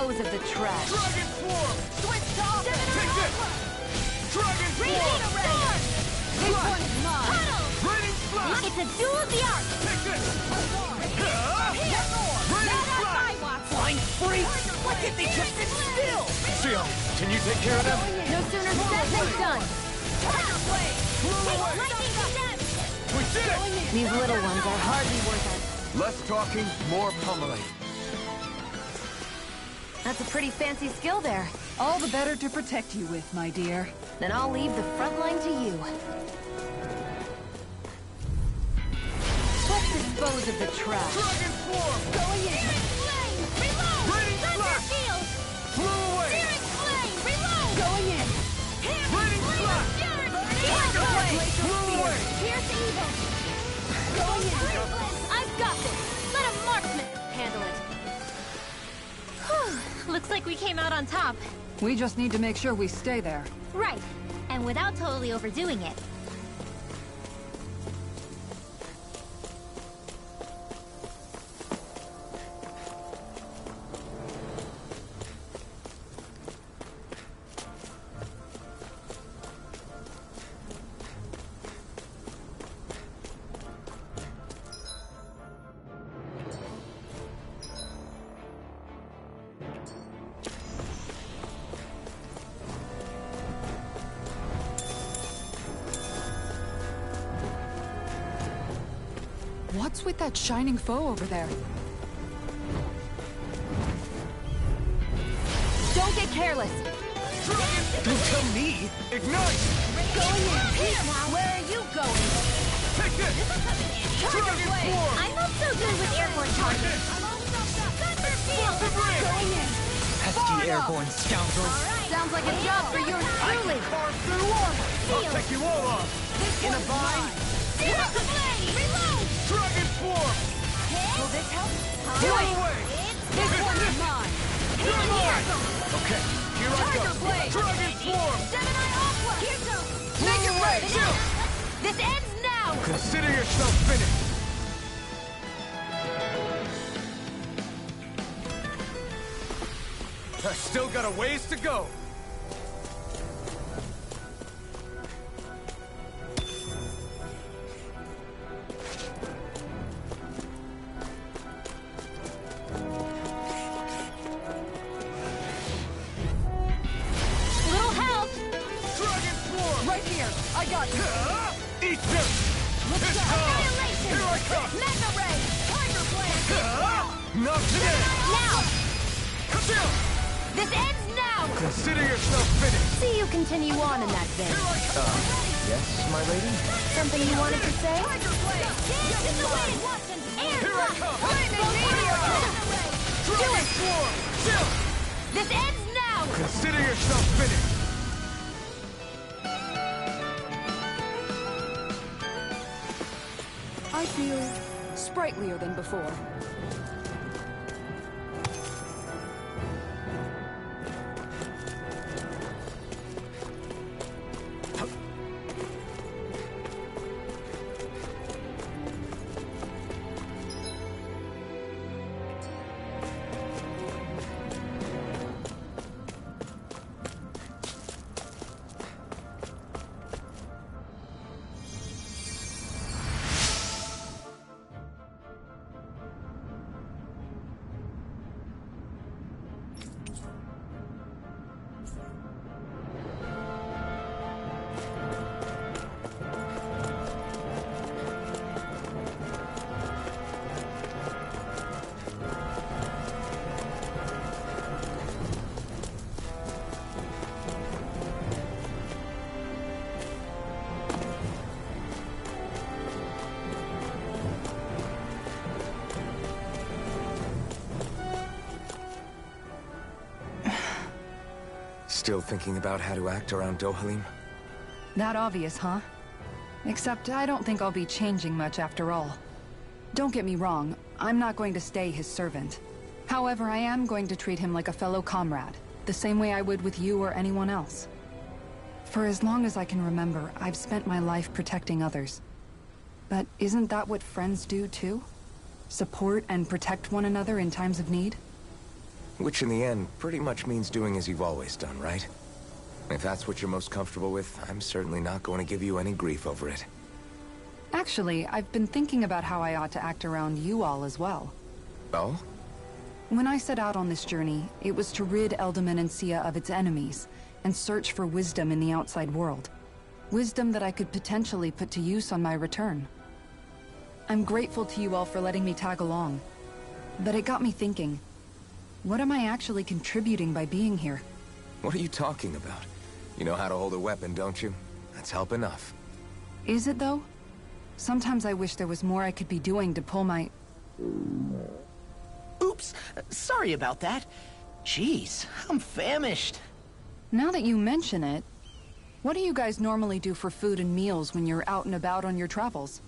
dispose of the trash. Dragon form! Switch top! Take this! Dragon form! This one is mine! Raining blast! It's a duel of the arts! Take this! Raining blast! Flying freak! Why can't they just sit still? Shio, can you take care of them? No sooner said than done. We did it! These little ones are hardly worth it. Less talking, more pummeling. That's a pretty fancy skill there. All the better to protect you with, my dear. Then I'll leave the front line to you. Let's dispose of the trash. Dragon form! Going in! Reload! Raining blast! Flew away! Going in! Raining blast! Flew away! Pierce evil! Going in! I've got this! Let a marksman handle it! Whew. Looks like we came out on top. We just need to make sure we stay there. Right. And without totally overdoing it. What's with that shining foe over there? Don't get careless. Don't tell me! Ignite! Going in! Here now! Where are you going? Take this! Dragon form! I'm not so good with airborne targets. Explosive ring! Going in! Pesky airborne scoundrels. Sounds like a job for yours truly. Carve through armor! I'll take you all on! In a bind! Reload! Dragon form! Will this help? Do it! Away! This one is mine! You're mine! Okay, here I Tiger go! Blade! Dragon form! Gemini Aqua! Here goes! Make it right! Chill! This ends now! Consider yourself finished! I still got a ways to go! Little help! Dragon form! Right here! I got you! Eat this! It's time! Here I come! Mega Ray! Tiger Blade! Not today! Now! Chill! This ends now! Consider yourself finished! See you continue on in that vein. Yes, my lady? Something you wanted to say? Tiger Blade! Dance in the wind! Air Here I come! Do Dragon it! form! Chill! This ends now! Consider yourself finished! I feel sprightlier than before. Still thinking about how to act around Dohalim? That obvious, huh? Except I don't think I'll be changing much after all. Don't get me wrong, I'm not going to stay his servant. However, I am going to treat him like a fellow comrade, the same way I would with you or anyone else. For as long as I can remember, I've spent my life protecting others. But isn't that what friends do too? Support and protect one another in times of need? Which in the end pretty much means doing as you've always done, right? If that's what you're most comfortable with, I'm certainly not going to give you any grief over it. Actually, I've been thinking about how I ought to act around you all as well. Oh? When I set out on this journey, it was to rid Elde Menancia of its enemies, and search for wisdom in the outside world. Wisdom that I could potentially put to use on my return. I'm grateful to you all for letting me tag along. But it got me thinking, what am I actually contributing by being here? What are you talking about? You know how to hold a weapon, don't you? That's help enough. Is it though? Sometimes I wish there was more I could be doing to pull my... Oops, sorry about that. Jeez, I'm famished. Now that you mention it, what do you guys normally do for food and meals when you're out and about on your travels?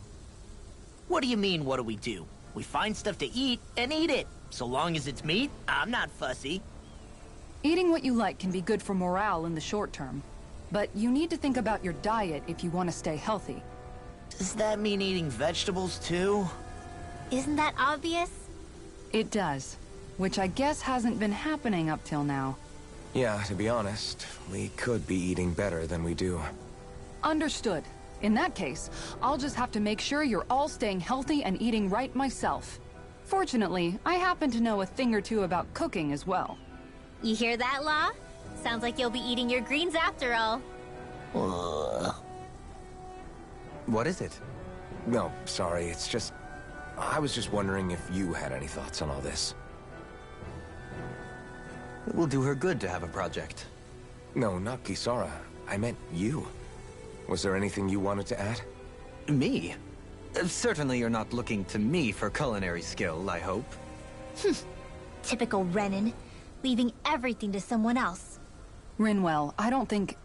What do you mean, what do we do? We find stuff to eat and eat it. So long as it's meat, I'm not fussy. Eating what you like can be good for morale in the short term, but you need to think about your diet if you want to stay healthy. Does that mean eating vegetables too? Isn't that obvious? It does, which I guess hasn't been happening up till now. Yeah, to be honest, we could be eating better than we do. Understood. In that case, I'll just have to make sure you're all staying healthy and eating right myself. Fortunately, I happen to know a thing or two about cooking as well. You hear that, Law? Sounds like you'll be eating your greens after all. What is it? No, sorry, it's just... I was just wondering if you had any thoughts on all this. It will do her good to have a project. No, not Kisara. I meant you. Was there anything you wanted to add? Me? Certainly you're not looking to me for culinary skill, I hope. Typical Renan, leaving everything to someone else. Rinwell, I don't think...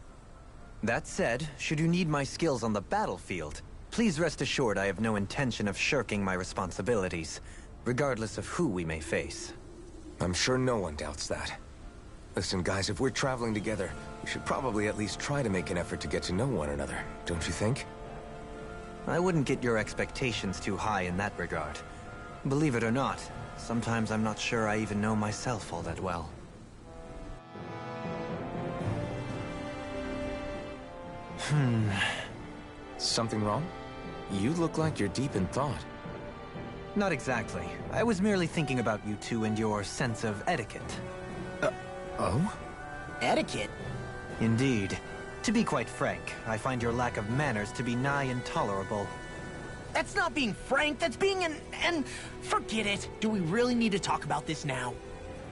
That said, should you need my skills on the battlefield, please rest assured I have no intention of shirking my responsibilities, regardless of who we may face. I'm sure no one doubts that. Listen, guys, if we're traveling together, we should probably at least try to make an effort to get to know one another, don't you think? I wouldn't get your expectations too high in that regard. Believe it or not, sometimes I'm not sure I even know myself all that well. Something wrong? You look like you're deep in thought. Not exactly. I was merely thinking about you two and your sense of etiquette. Oh? Etiquette? Indeed. To be quite frank, I find your lack of manners to be nigh intolerable. That's not being frank, that's being an... Forget it. Do we really need to talk about this now?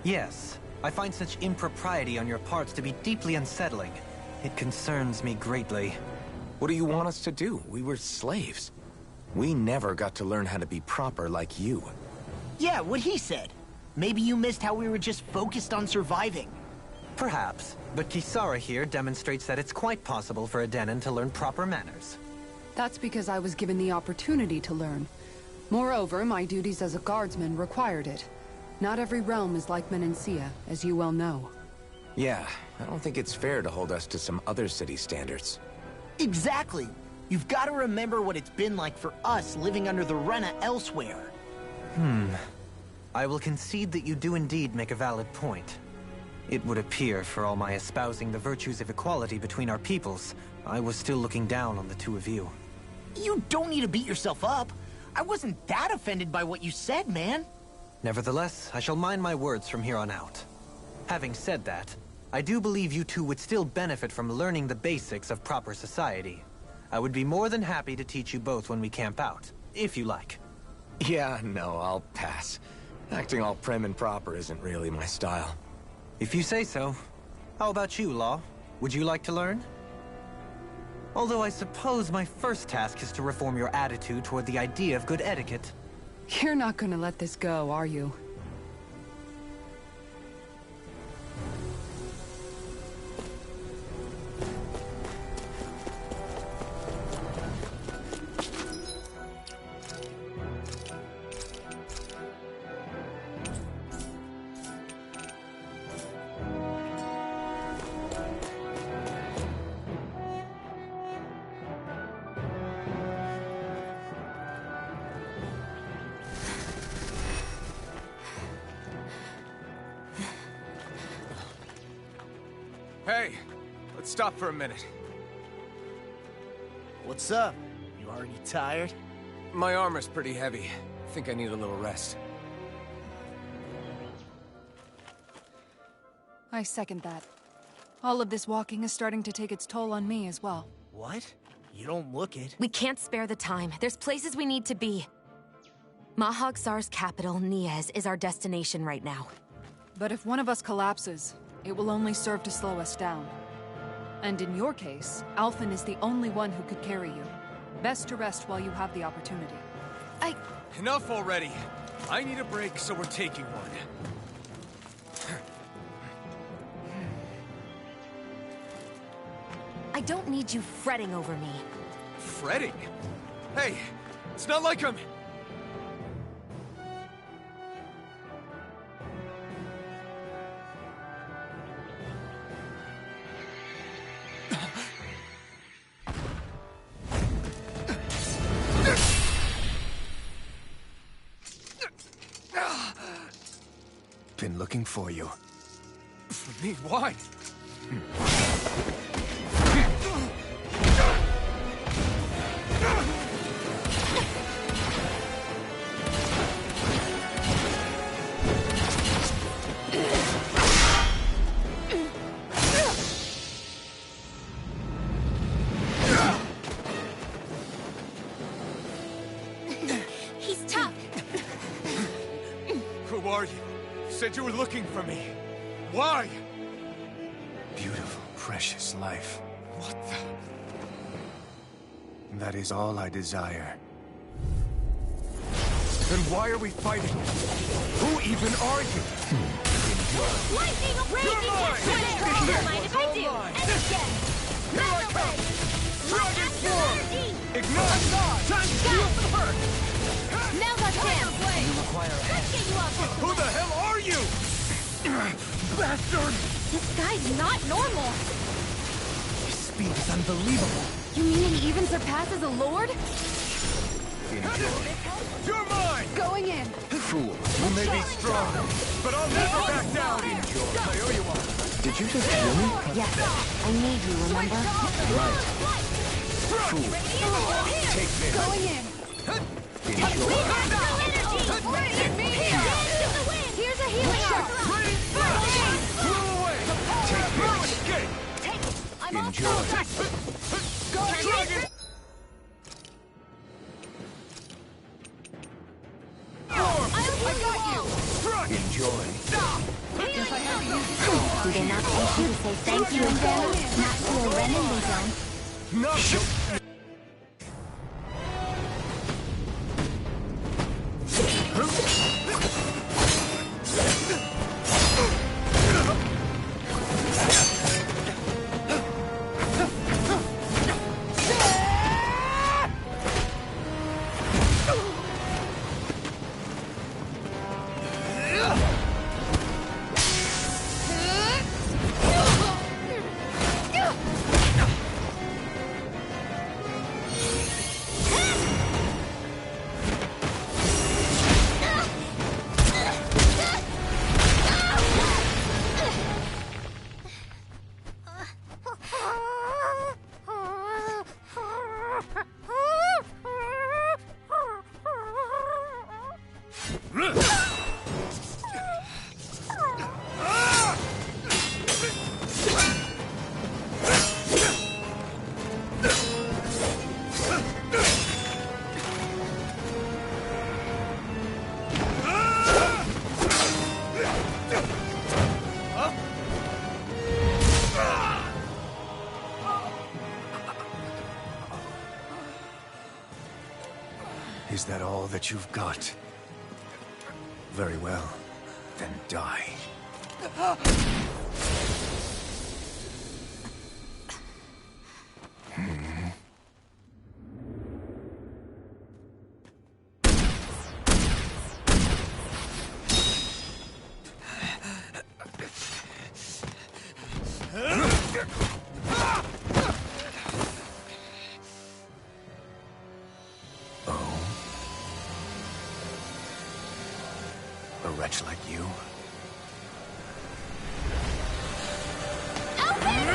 Yes. I find such impropriety on your parts to be deeply unsettling. It concerns me greatly. What do you want us to do? We were slaves. We never got to learn how to be proper like you. Yeah, what he said. Maybe you missed how we were just focused on surviving. Perhaps, but Kisara here demonstrates that it's quite possible for a Denon to learn proper manners. That's because I was given the opportunity to learn. Moreover, my duties as a guardsman required it. Not every realm is like Menancia, as you well know. Yeah, I don't think it's fair to hold us to some other city standards. Exactly. You've got to remember what it's been like for us living under the Rena elsewhere. I will concede that you do indeed make a valid point. It would appear, for all my espousing the virtues of equality between our peoples, I was still looking down on the two of you. You don't need to beat yourself up. I wasn't that offended by what you said, man. Nevertheless, I shall mind my words from here on out. Having said that, I do believe you two would still benefit from learning the basics of proper society. I would be more than happy to teach you both when we camp out, if you like. Yeah, no, I'll pass. Acting all prim and proper isn't really my style. If you say so. How about you, Law? Would you like to learn? Although I suppose my first task is to reform your attitude toward the idea of good etiquette. You're not gonna let this go, are you? Hey, let's stop for a minute. What's up? You already tired? My armor's pretty heavy. I think I need a little rest. I second that. All of this walking is starting to take its toll on me as well. What? You don't look it. We can't spare the time. There's places we need to be. Mahag Saar's capital, Niez, is our destination right now. But if one of us collapses, it will only serve to slow us down. And in your case, Alphen is the only one who could carry you. Best to rest while you have the opportunity. Enough already! I need a break, so we're taking one. I don't need you fretting over me. Fretting? Hey, it's not like I'm... Been looking for you. For me? Why? He's tough. Who are you? Said you were looking for me. Why? Beautiful, precious life. What the... That is all I desire. Then why are we fighting? Who even are you? Lightning raging mine! Don't mind if I do. And again. Metal ray. Dragon form! Energy. Ignite! Time to feel the hurt! Now that's him. Let's get you off this. Who the hell are you? Bastard! This guy's not normal. His speed is unbelievable. You mean he even surpasses a lord? You're mine! Going in! Fool. You may be strong, but I'll never back down! I owe you one. Did you just hear me? Yes. I need you, remember? Fool. Take this. Going in! Enjoy. Here's a healing arm. Blow away! Take this. Escape! Enjoy. Dragon! Enjoy. Do they not teach you to say thank you in battle? Not to a Renin, they don't. Not you! Is that all that you've got? Very well. Then die. A wretch like you? Open!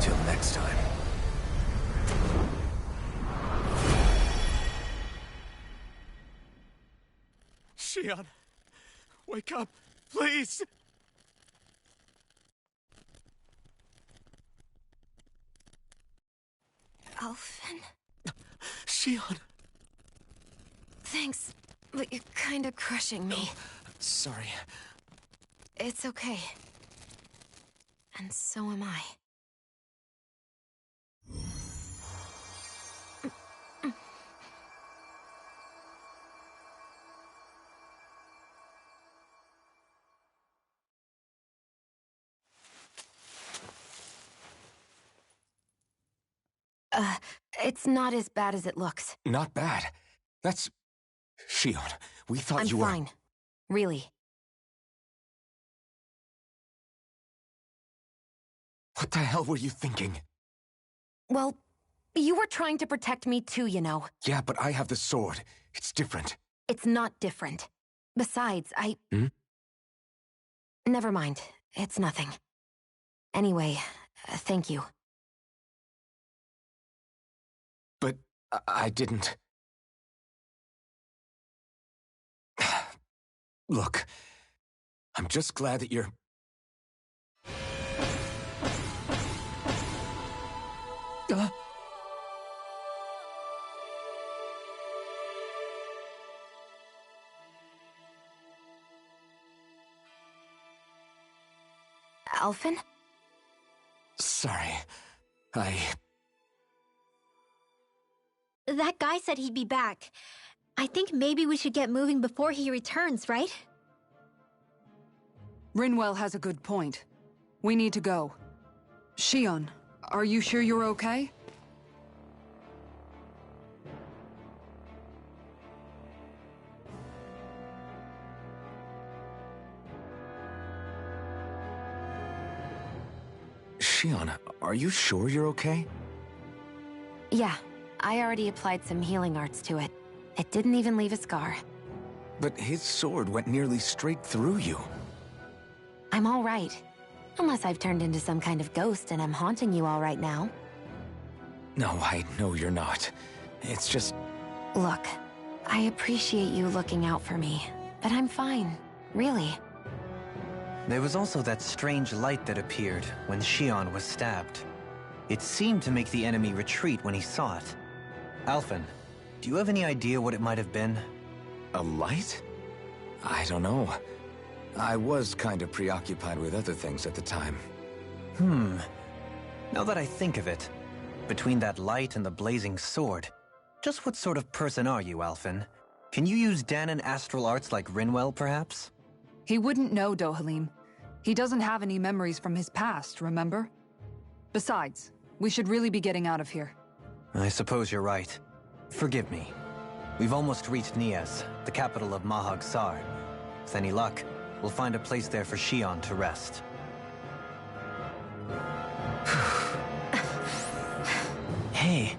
Till next time. Shion, wake up, please! Alphen? Shion! Thanks, but you're kinda crushing me. Sorry. It's okay. And so am I. It's not as bad as it looks. Not bad. That's... Shion, we thought I'm you were... fine. Really. What the hell were you thinking? Well, you were trying to protect me too, you know. Yeah, but I have the sword. It's different. It's not different. Besides, Hmm? Never mind. It's nothing. Anyway, thank you. But I didn't... Look, I'm just glad that you're... Alphen? Sorry. That guy said he'd be back. I think maybe we should get moving before he returns, right? Rinwell has a good point. We need to go. Shion, are you sure you're okay? Shion, are you sure you're okay? Yeah, I already applied some healing arts to it. It didn't even leave a scar. But his sword went nearly straight through you. I'm all right. Unless I've turned into some kind of ghost and I'm haunting you all right now. No, I know you're not. It's just... Look, I appreciate you looking out for me, but I'm fine, really. There was also that strange light that appeared when Shion was stabbed. It seemed to make the enemy retreat when he saw it. Alphen, do you have any idea what it might have been? A light? I don't know. I was kind of preoccupied with other things at the time. Now that I think of it, between that light and the blazing sword, just what sort of person are you, Alphen? Can you use Dahnan astral arts like Rinwell, perhaps? He wouldn't know, Dohalim. He doesn't have any memories from his past, remember? Besides, we should really be getting out of here. I suppose you're right. Forgive me. We've almost reached Niez, the capital of Mahag Saar. With any luck, we'll find a place there for Shion to rest. Hey.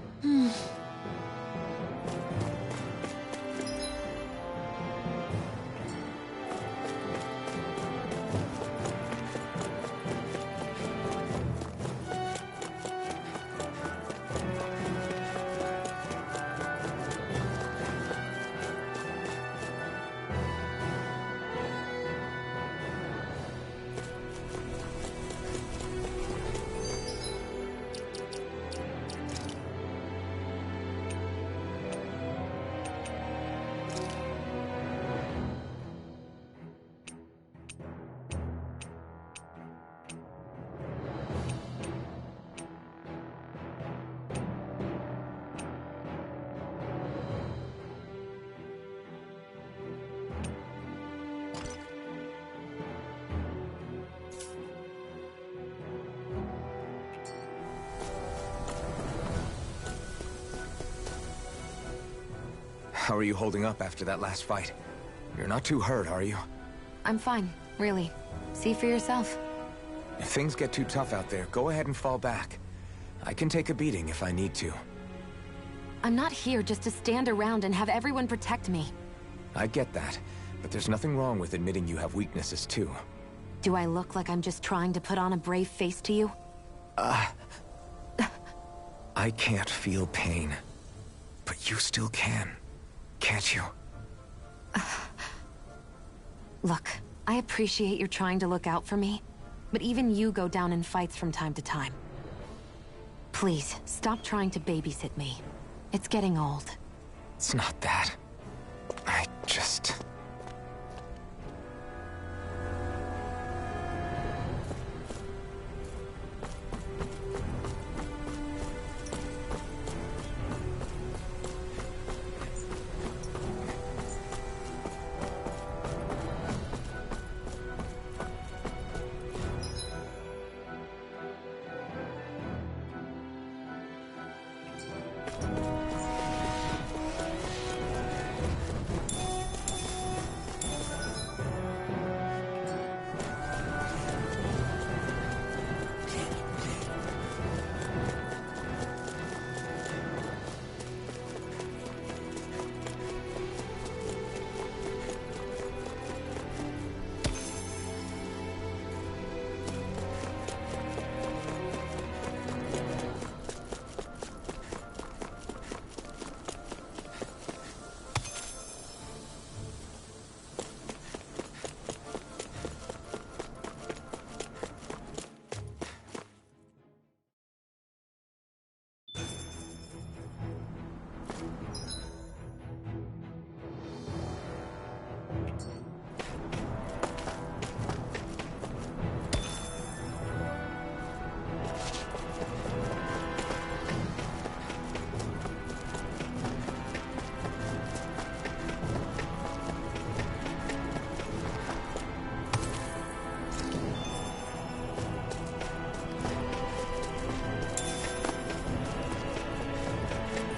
How are you holding up after that last fight? You're not too hurt, are you? I'm fine, really. See for yourself. If things get too tough out there, go ahead and fall back. I can take a beating if I need to. I'm not here just to stand around and have everyone protect me. I get that, but there's nothing wrong with admitting you have weaknesses too. Do I look like I'm just trying to put on a brave face to you? I can't feel pain. But you still can, can't you? Look, I appreciate you're trying to look out for me, but even you go down in fights from time to time. Please, stop trying to babysit me. It's getting old. It's not that. I just...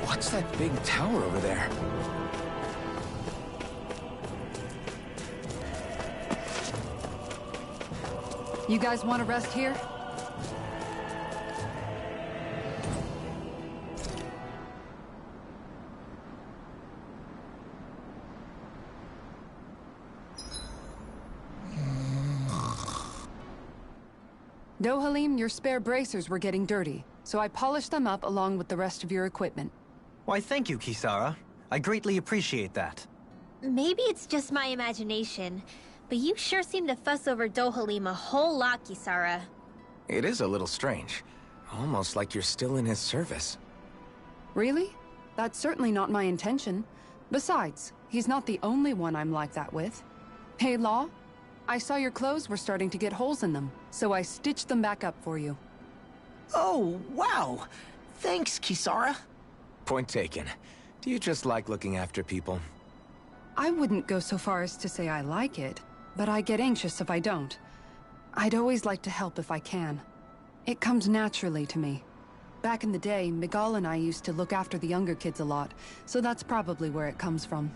What's that big tower over there? You guys want to rest here? Dohalim, your spare bracers were getting dirty, so I polished them up along with the rest of your equipment. Why, thank you, Kisara. I greatly appreciate that. Maybe it's just my imagination, but you sure seem to fuss over Dohalim a whole lot, Kisara. It is a little strange. Almost like you're still in his service. Really? That's certainly not my intention. Besides, he's not the only one I'm like that with. Hey, Law? I saw your clothes were starting to get holes in them, so I stitched them back up for you. Oh, wow. Thanks, Kisara. Point taken. Do you just like looking after people? I wouldn't go so far as to say I like it, but I get anxious if I don't. I'd always like to help if I can. It comes naturally to me. Back in the day, Miguel and I used to look after the younger kids a lot, so that's probably where it comes from.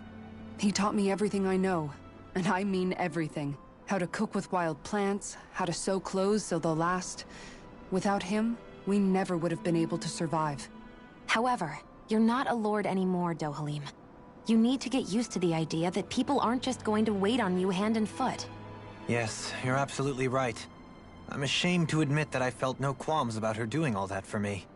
He taught me everything I know, and I mean everything. How to cook with wild plants, how to sew clothes so they'll last. Without him, we never would have been able to survive. However, you're not a lord anymore, Dohalim. You need to get used to the idea that people aren't just going to wait on you hand and foot. Yes, you're absolutely right. I'm ashamed to admit that I felt no qualms about her doing all that for me.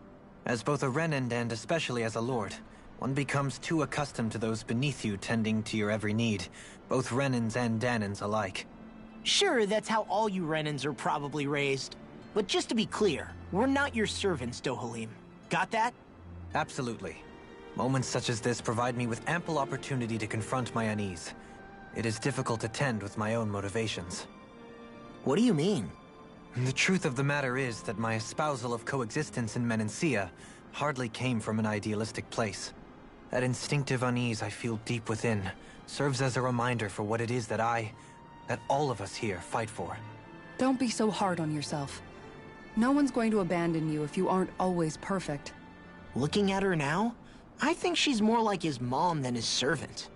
As both a Renan and especially as a lord, one becomes too accustomed to those beneath you tending to your every need, both Renans and Danans alike. Sure, that's how all you Renans are probably raised. But just to be clear, we're not your servants, Dohalim. Got that? Absolutely. Moments such as this provide me with ample opportunity to confront my unease. It is difficult to tend with my own motivations. What do you mean? The truth of the matter is that my espousal of coexistence in Menancia hardly came from an idealistic place. That instinctive unease I feel deep within serves as a reminder for what it is that all of us here fight for. Don't be so hard on yourself. No one's going to abandon you if you aren't always perfect. Looking at her now, I think she's more like his mom than his servant.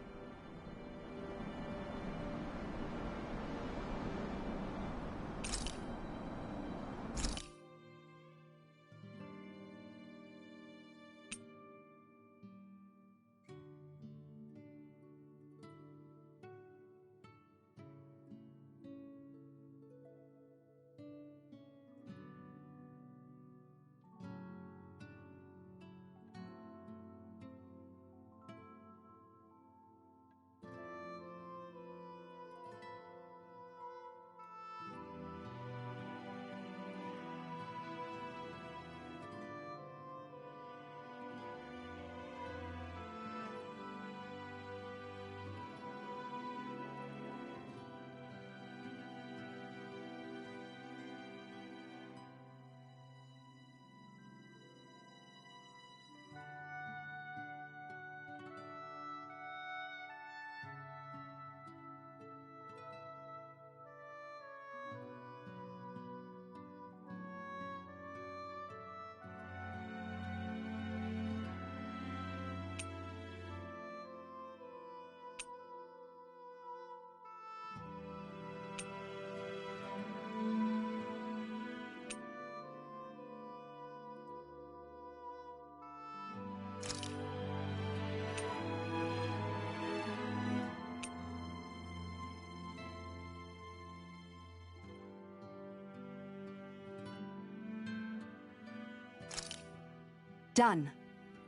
Done.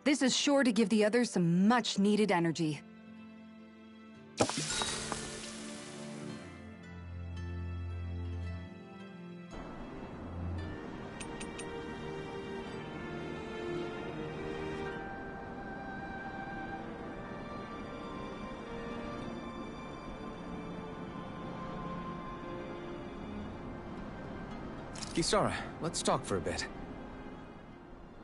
This is sure to give the others some much-needed energy. Kisara, let's talk for a bit.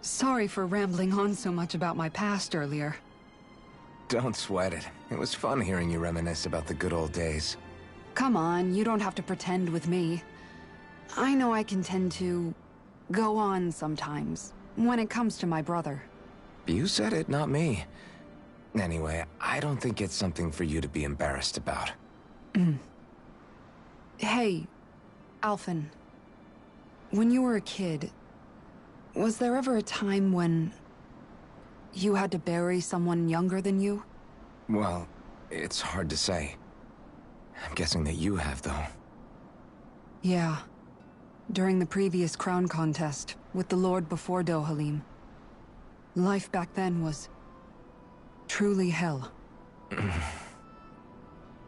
Sorry for rambling on so much about my past earlier. Don't sweat it. It was fun hearing you reminisce about the good old days. Come on, you don't have to pretend with me. I know I can tend to go on sometimes, when it comes to my brother. You said it, not me. Anyway, I don't think it's something for you to be embarrassed about. Hey, Alphen. When you were a kid, was there ever a time when you had to bury someone younger than you? Well, it's hard to say. I'm guessing that you have, though. Yeah. During the previous crown contest, with the Lord before Dohalim. Life back then was truly hell.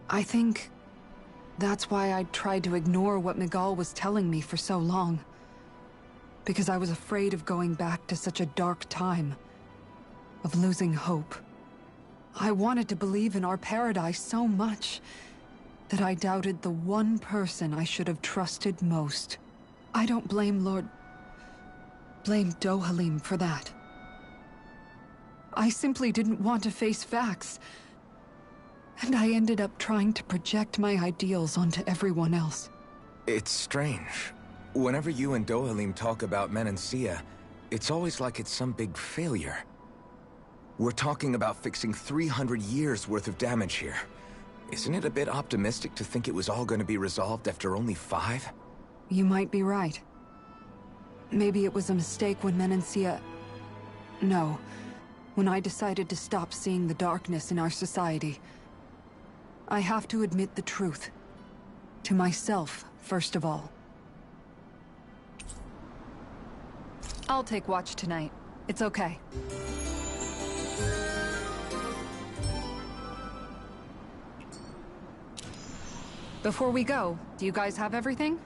I think that's why I tried to ignore what Miguel was telling me for so long. Because I was afraid of going back to such a dark time. Of losing hope. I wanted to believe in our paradise so much that I doubted the one person I should have trusted most. I don't blame blame Dohalim for that. I simply didn't want to face facts. And I ended up trying to project my ideals onto everyone else. It's strange. Whenever you and Dohalim talk about Menancia, it's always like it's some big failure. We're talking about fixing 300 years worth of damage here. Isn't it a bit optimistic to think it was all going to be resolved after only 5? You might be right. Maybe it was a mistake when Menancia... No. When I decided to stop seeing the darkness in our society. I have to admit the truth. To myself, first of all. I'll take watch tonight. It's okay. Before we go, do you guys have everything?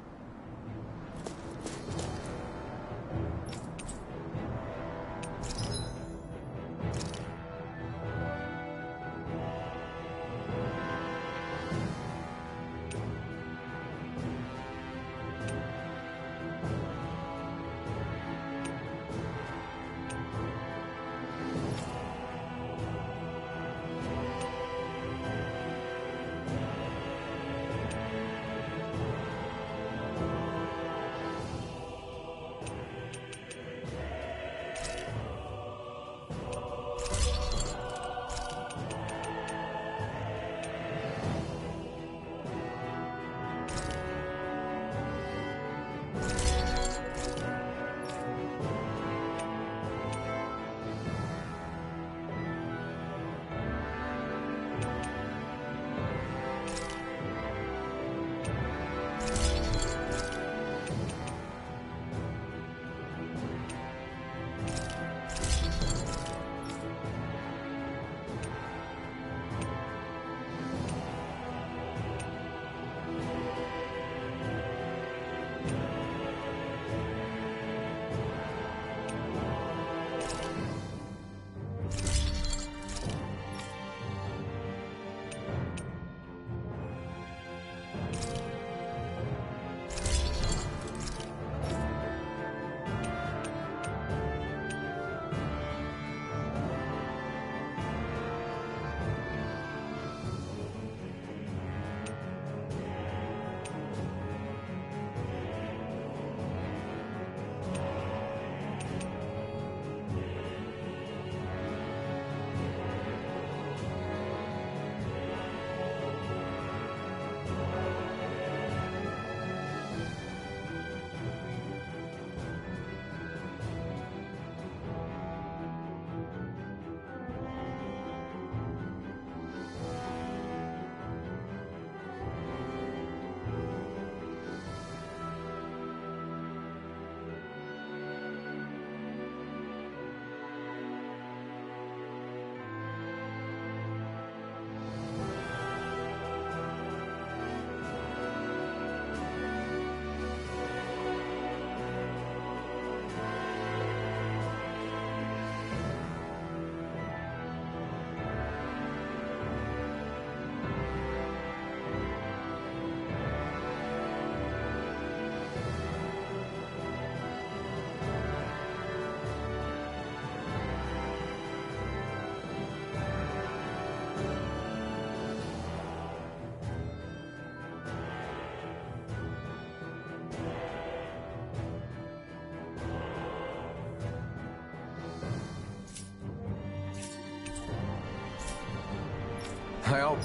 I'll...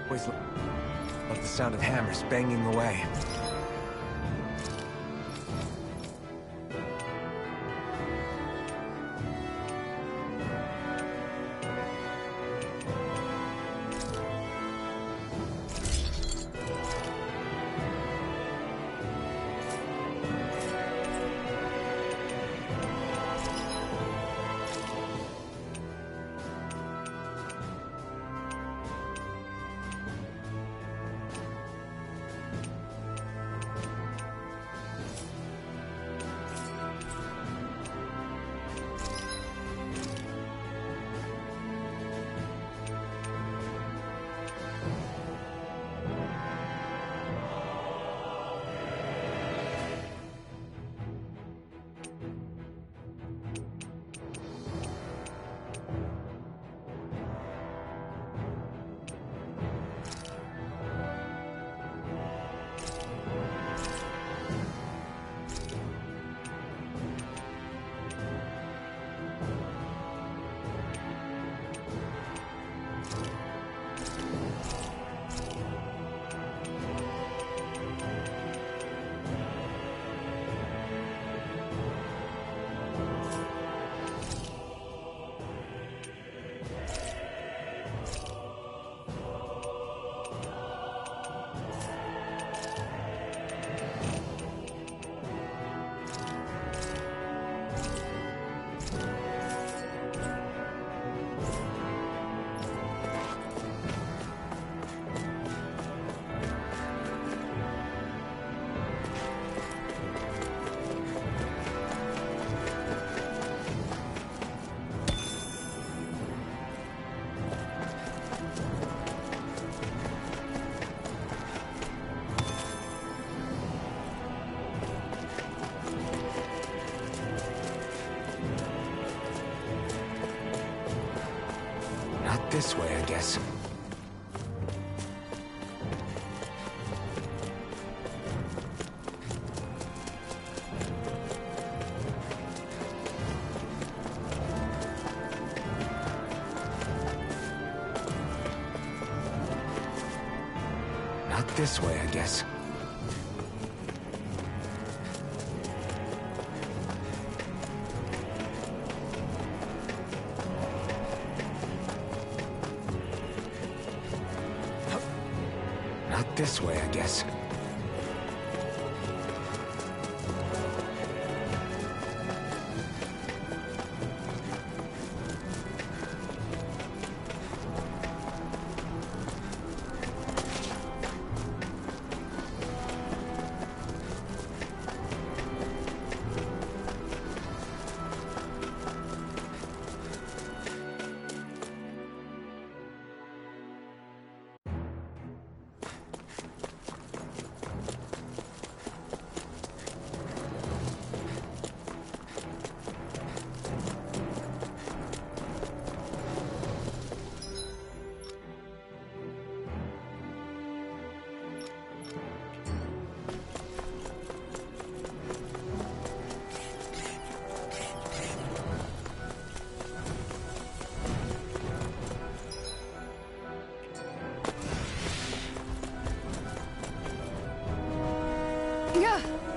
Always love the sound of hammers banging away. This way, I guess. Not this way, I guess. This way, I guess.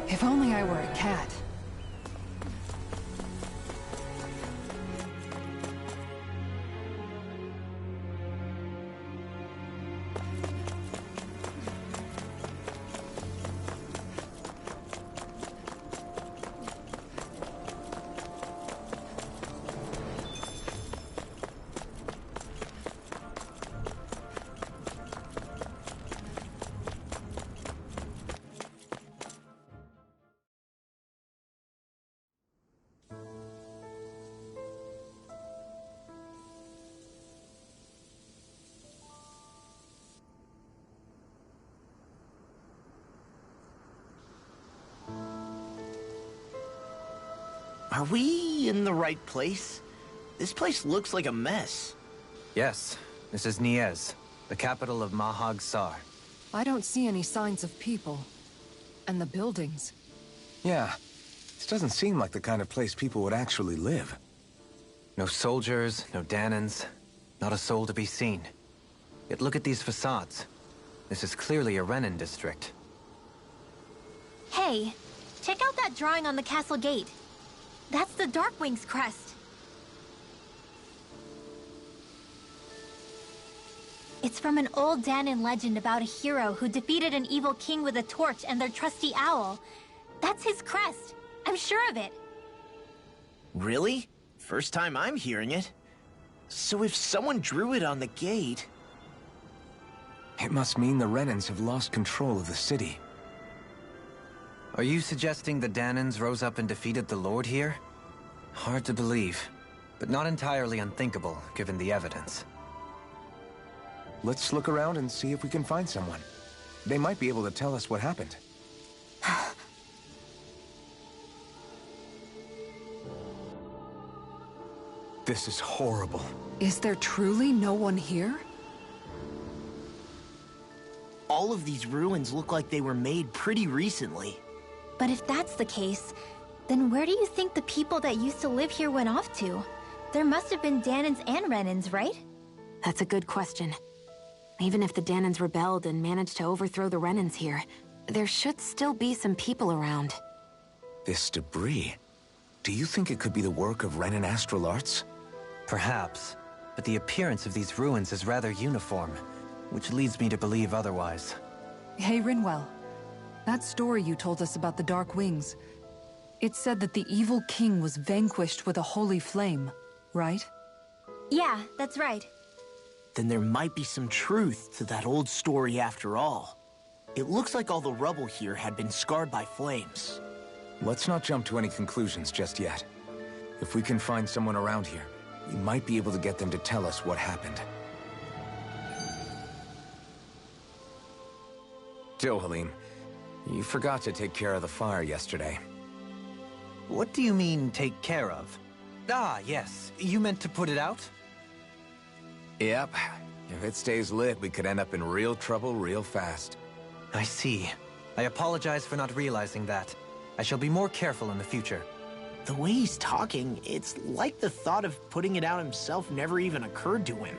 If only I were a cat. Are we in the right place? This place looks like a mess. Yes, this is Niez, the capital of Mahag Saar. I don't see any signs of people. And the buildings. Yeah, this doesn't seem like the kind of place people would actually live. No soldiers, no Dahnans, not a soul to be seen. Yet look at these facades. This is clearly a Renan district. Hey, check out that drawing on the castle gate. That's the Darkwing's crest. It's from an old Dahnan legend about a hero who defeated an evil king with a torch and their trusty owl. That's his crest. I'm sure of it. Really? First time I'm hearing it. So if someone drew it on the gate... It must mean the Renans have lost control of the city. Are you suggesting the Dahnans rose up and defeated the Lord here? Hard to believe, but not entirely unthinkable, given the evidence. Let's look around and see if we can find someone. They might be able to tell us what happened. This is horrible. Is there truly no one here? All of these ruins look like they were made pretty recently. But if that's the case, then where do you think the people that used to live here went off to? There must have been Dahnans and Renans, right? That's a good question. Even if the Dahnans rebelled and managed to overthrow the Renans here, there should still be some people around. This debris... Do you think it could be the work of Renan astral arts? Perhaps, but the appearance of these ruins is rather uniform, which leads me to believe otherwise. Hey, Rinwell. That story you told us about the Dark Wings, it said that the evil king was vanquished with a holy flame, right? Yeah, that's right. Then there might be some truth to that old story after all. It looks like all the rubble here had been scarred by flames. Let's not jump to any conclusions just yet. If we can find someone around here, we might be able to get them to tell us what happened. Dohalim, you forgot to take care of the fire yesterday. What do you mean, take care of? Ah, yes. You meant to put it out? Yep. If it stays lit, we could end up in real trouble real fast. I see. I apologize for not realizing that. I shall be more careful in the future. The way he's talking, it's like the thought of putting it out himself never even occurred to him.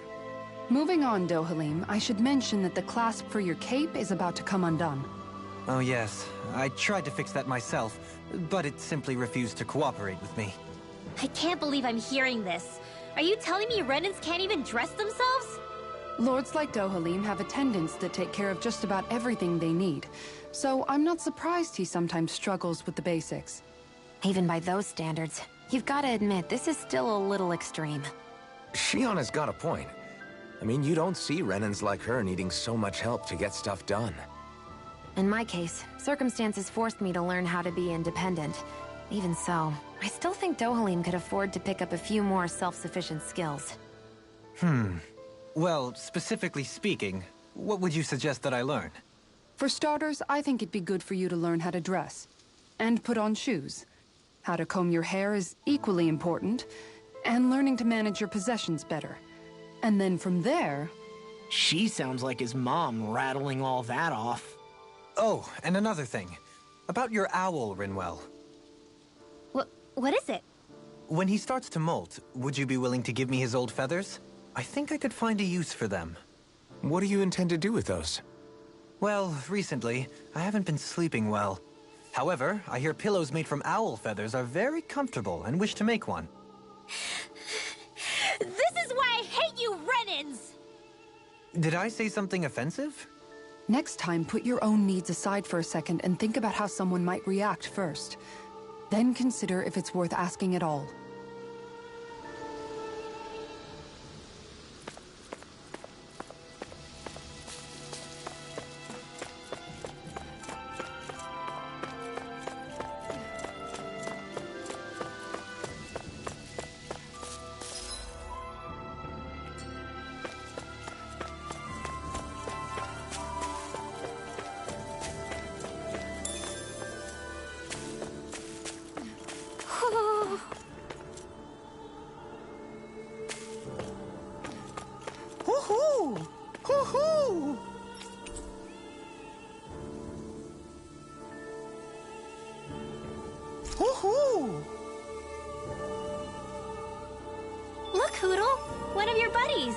Moving on, Dohalim, I should mention that the clasp for your cape is about to come undone. Oh yes, I tried to fix that myself, but it simply refused to cooperate with me. I can't believe I'm hearing this. Are you telling me Renans can't even dress themselves? Lords like Dohalim have attendants that take care of just about everything they need, so I'm not surprised he sometimes struggles with the basics. Even by those standards, you've got to admit this is still a little extreme. Shion has got a point. I mean, you don't see Renans like her needing so much help to get stuff done. In my case, circumstances forced me to learn how to be independent. Even so, I still think Dohalim could afford to pick up a few more self-sufficient skills. Well, specifically speaking, what would you suggest that I learn? For starters, I think it'd be good for you to learn how to dress. And put on shoes. How to comb your hair is equally important. And learning to manage your possessions better. And then from there... She sounds like his mom rattling all that off. Oh, and another thing. About your owl, Rinwell. What is it? When he starts to molt, would you be willing to give me his old feathers? I think I could find a use for them. What do you intend to do with those? Well, recently, I haven't been sleeping well. However, I hear pillows made from owl feathers are very comfortable and wish to make one. This is why I hate you, Renans! Did I say something offensive? Next time, put your own needs aside for a second and think about how someone might react first. Then consider if it's worth asking at all. Ooh. Look, Hootle! One of your buddies!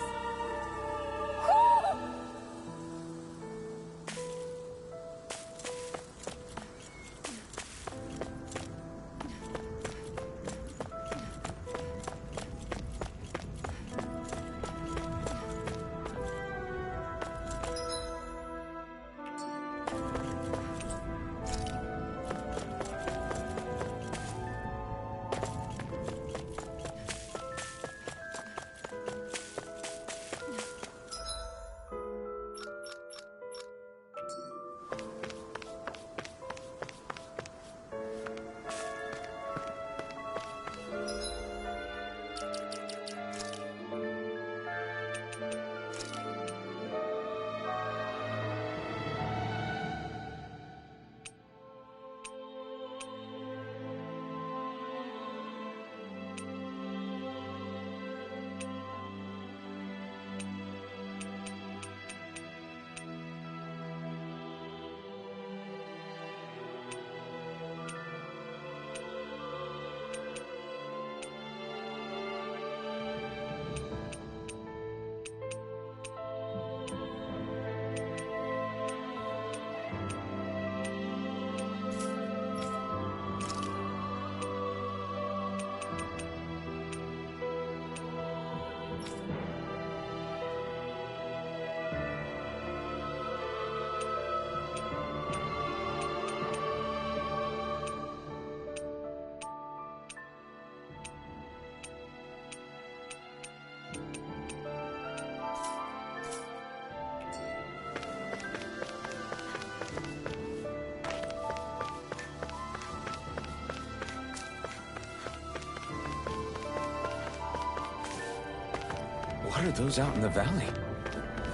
What are those out in the valley?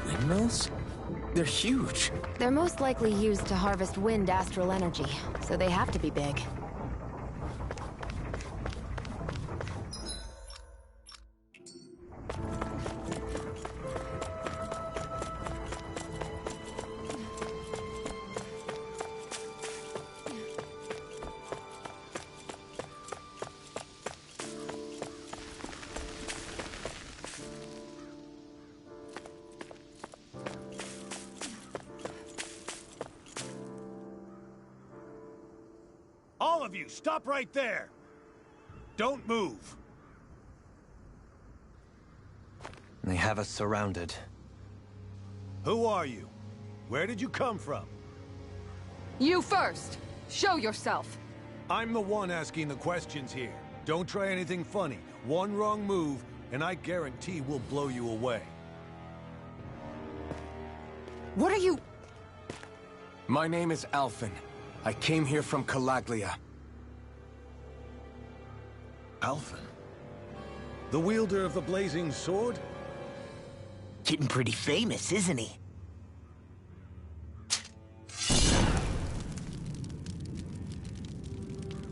Windmills? They're huge. They're most likely used to harvest wind astral energy, so they have to be big. All of you, stop right there! Don't move! They have us surrounded. Who are you? Where did you come from? You first! Show yourself! I'm the one asking the questions here. Don't try anything funny. One wrong move, and I guarantee we'll blow you away. What are you... My name is Alphen. I came here from Calaglia. Alphen? The wielder of the blazing sword? Getting pretty famous, isn't he?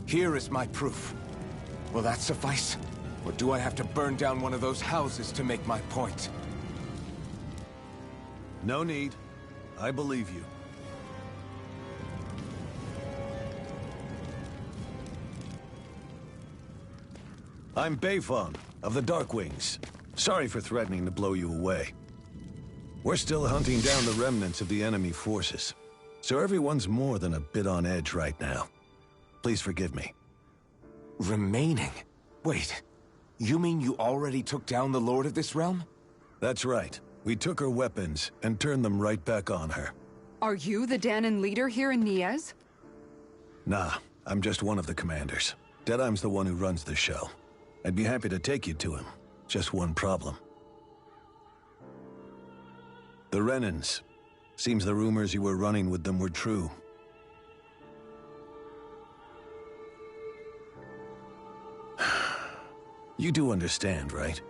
Here is my proof. Will that suffice? Or do I have to burn down one of those houses to make my point? No need. I believe you. I'm Beifong, of the Darkwings. Sorry for threatening to blow you away. We're still hunting down the remnants of the enemy forces, so everyone's more than a bit on edge right now. Please forgive me. Remaining? Wait, you mean you already took down the Lord of this realm? That's right. We took her weapons and turned them right back on her. Are you the Dahnan leader here in Niez? Nah, I'm just one of the commanders. Deadeye's the one who runs the show. I'd be happy to take you to him. Just one problem. The Renans. Seems the rumors you were running with them were true. You do understand, right?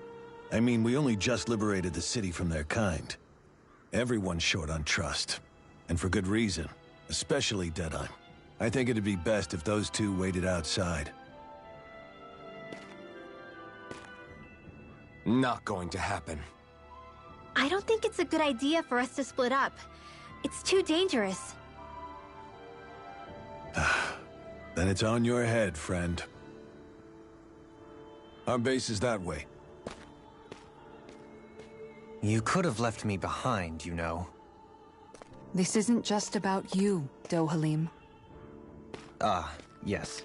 I mean, we only just liberated the city from their kind. Everyone's short on trust. And for good reason. Especially Deadeye. I think it'd be best if those two waited outside. Not going to happen. I don't think it's a good idea for us to split up. It's too dangerous. Then it's on your head, friend. Our base is that way. You could have left me behind, you know. This isn't just about you, Dohalim. Ah, yes.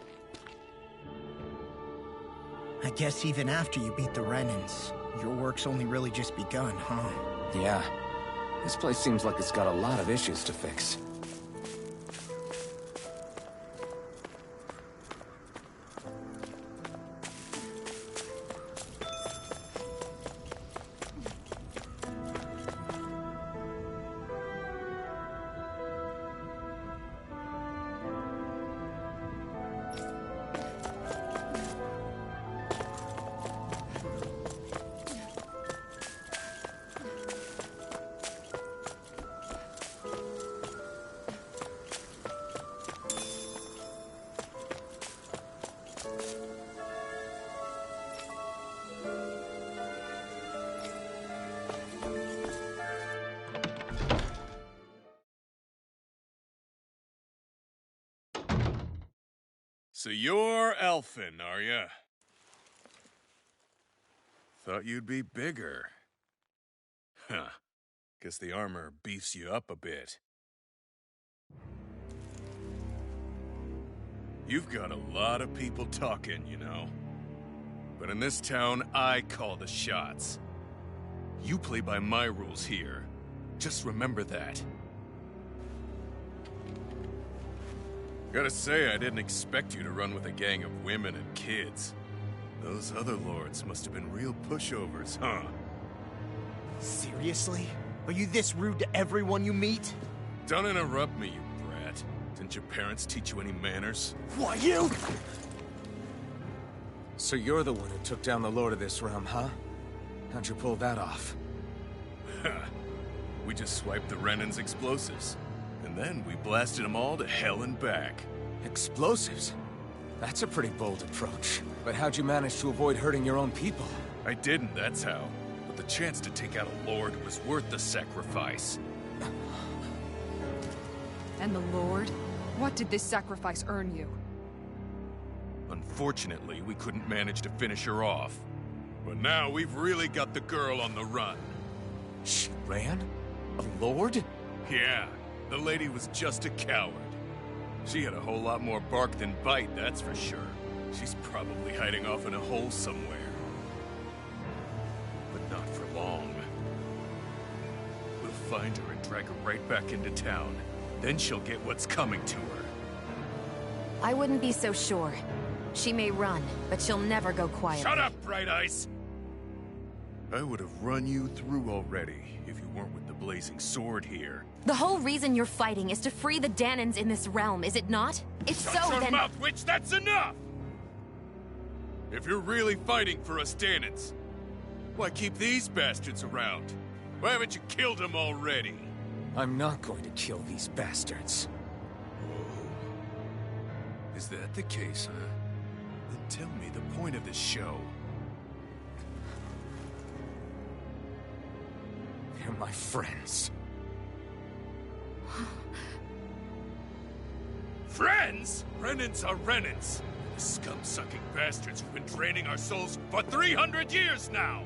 I guess even after you beat the Renans, your work's only really just begun, huh? Yeah. This place seems like it's got a lot of issues to fix. So you're Elfin, are ya? Thought you'd be bigger. Huh. Guess the armor beefs you up a bit. You've got a lot of people talking, you know. But in this town, I call the shots. You play by my rules here. Just remember that. Gotta say, I didn't expect you to run with a gang of women and kids. Those other lords must have been real pushovers, huh? Seriously? Are you this rude to everyone you meet? Don't interrupt me, you brat. Didn't your parents teach you any manners? Why, you? So you're the one who took down the Lord of this realm, huh? How'd you pull that off? We just swiped the Renan's explosives. And then we blasted them all to hell and back. Explosives? That's a pretty bold approach. But how'd you manage to avoid hurting your own people? I didn't, that's how. But the chance to take out a lord was worth the sacrifice. And the Lord? What did this sacrifice earn you? Unfortunately, we couldn't manage to finish her off. But now we've really got the girl on the run. She ran? A lord? Yeah, the lady was just a coward. She had a whole lot more bark than bite, that's for sure. She's probably hiding off in a hole somewhere. But not for long. We'll find her and drag her right back into town. Then she'll get what's coming to her. I wouldn't be so sure. She may run, but she'll never go quiet. Shut up, Bright Eyes! I would have run you through already if you weren't with the blazing sword here. The whole reason you're fighting is to free the Dahnans in this realm, is it not? If Shut so, your then— mouth, witch! That's enough! If you're really fighting for us Dahnans, why keep these bastards around? Why haven't you killed them already? I'm not going to kill these bastards. Whoa. Is that the case, huh? Then tell me the point of this show. They're my friends. Friends? Renans are Renans. The scum-sucking bastards who've been draining our souls for 300 years now!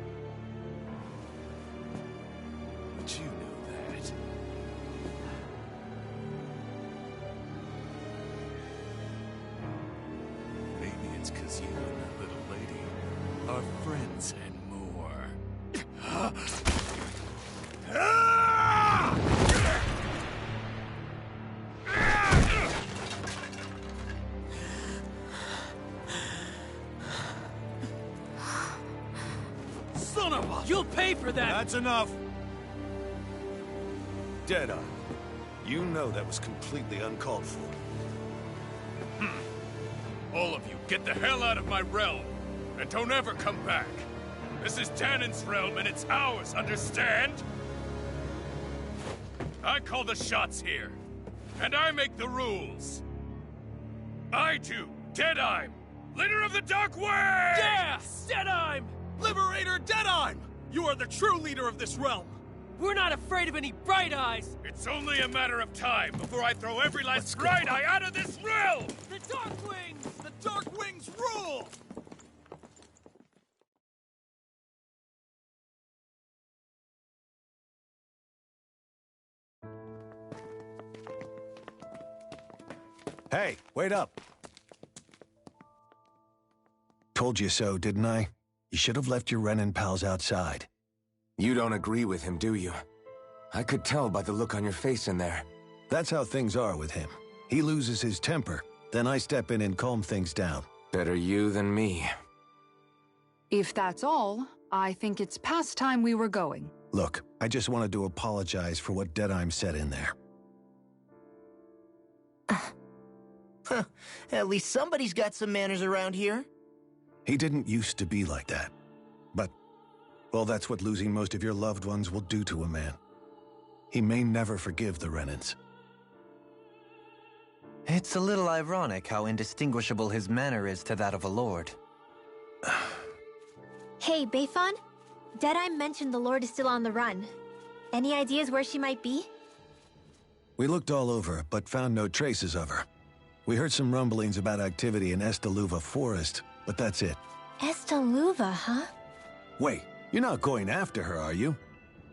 But you know that. Maybe it's 'cause you and that little lady are friends and more. Son of a... You'll pay for that! That's enough! Deadeye, you know that was completely uncalled for. All of you, get the hell out of my realm! And don't ever come back! This is Dahnan's realm and it's ours, understand? I call the shots here. And I make the rules. I do, Deadeye, leader of the Dark Wings! Yeah! Deadeye! Liberator Deadeye! You are the true leader of this realm! We're not afraid of any Bright Eyes! It's only a matter of time before I throw every last Bright Eye out of this realm! The Dark Wings! The Dark Wings rule! Hey, wait up! Told you so, didn't I? You should have left your Renin pals outside. You don't agree with him, do you? I could tell by the look on your face in there. That's how things are with him. He loses his temper, then I step in and calm things down. Better you than me. If that's all, I think it's past time we were going. Look, I just wanted to apologize for what Deadheim said in there. At least somebody's got some manners around here. He didn't used to be like that. But, well, that's what losing most of your loved ones will do to a man. He may never forgive the Renins. It's a little ironic how indistinguishable his manner is to that of a lord. Hey, Beifan? Deadeye mentioned the Lord is still on the run. Any ideas where she might be? We looked all over, but found no traces of her. We heard some rumblings about activity in Estaluva Forest, but that's it. Estaluva, huh? Wait, you're not going after her, are you?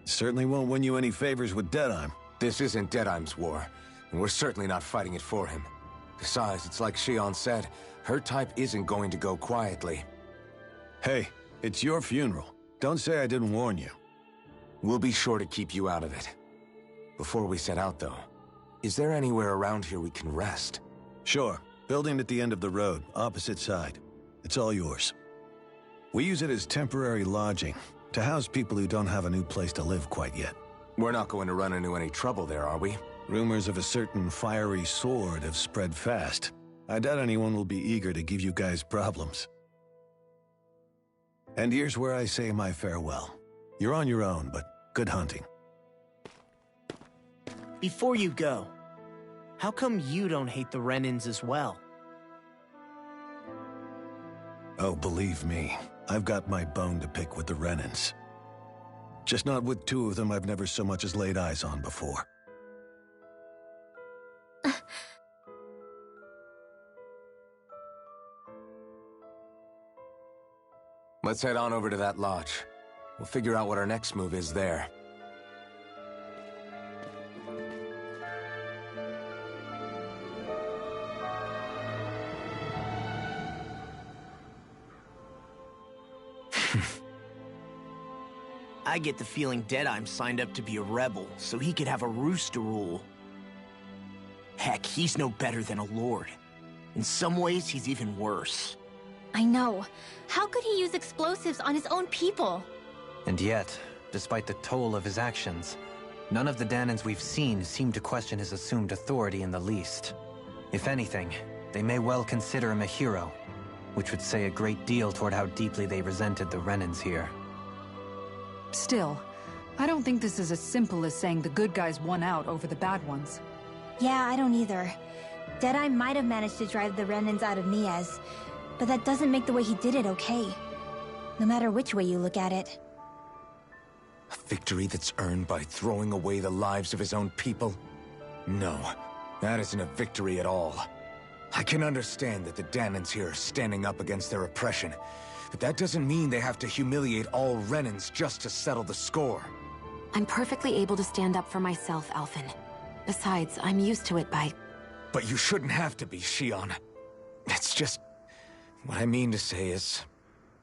Certainly won't win you any favors with Deadheim. This isn't Deadheim's war, and we're certainly not fighting it for him. Besides, it's like Shion said, her type isn't going to go quietly. Hey, it's your funeral. Don't say I didn't warn you. We'll be sure to keep you out of it. Before we set out, though, is there anywhere around here we can rest? Sure. Building at the end of the road, opposite side. It's all yours. We use it as temporary lodging, to house people who don't have a new place to live quite yet. We're not going to run into any trouble there, are we? Rumors of a certain fiery sword have spread fast. I doubt anyone will be eager to give you guys problems. And here's where I say my farewell. You're on your own, but good hunting. Before you go, how come you don't hate the Renins as well? Oh, believe me, I've got my bone to pick with the Renins. Just not with two of them I've never so much as laid eyes on before. Let's head on over to that lodge. We'll figure out what our next move is there. I get the feeling Deadheim signed up to be a rebel, so he could have a roost to rule. Heck, he's no better than a lord. In some ways, he's even worse. I know. How could he use explosives on his own people? And yet, despite the toll of his actions, none of the Dahnans we've seen seem to question his assumed authority in the least. If anything, they may well consider him a hero, which would say a great deal toward how deeply they resented the Renins here. Still, I don't think this is as simple as saying the good guys won out over the bad ones. Yeah, I don't either. Deadeye might have managed to drive the Renins out of Niaz, but that doesn't make the way he did it okay. No matter which way you look at it. A victory that's earned by throwing away the lives of his own people? No, that isn't a victory at all. I can understand that the Dahnans here are standing up against their oppression, but that doesn't mean they have to humiliate all Renins just to settle the score. I'm perfectly able to stand up for myself, Alphen. Besides, I'm used to it by... But you shouldn't have to be, Shion. It's just... What I mean to say is,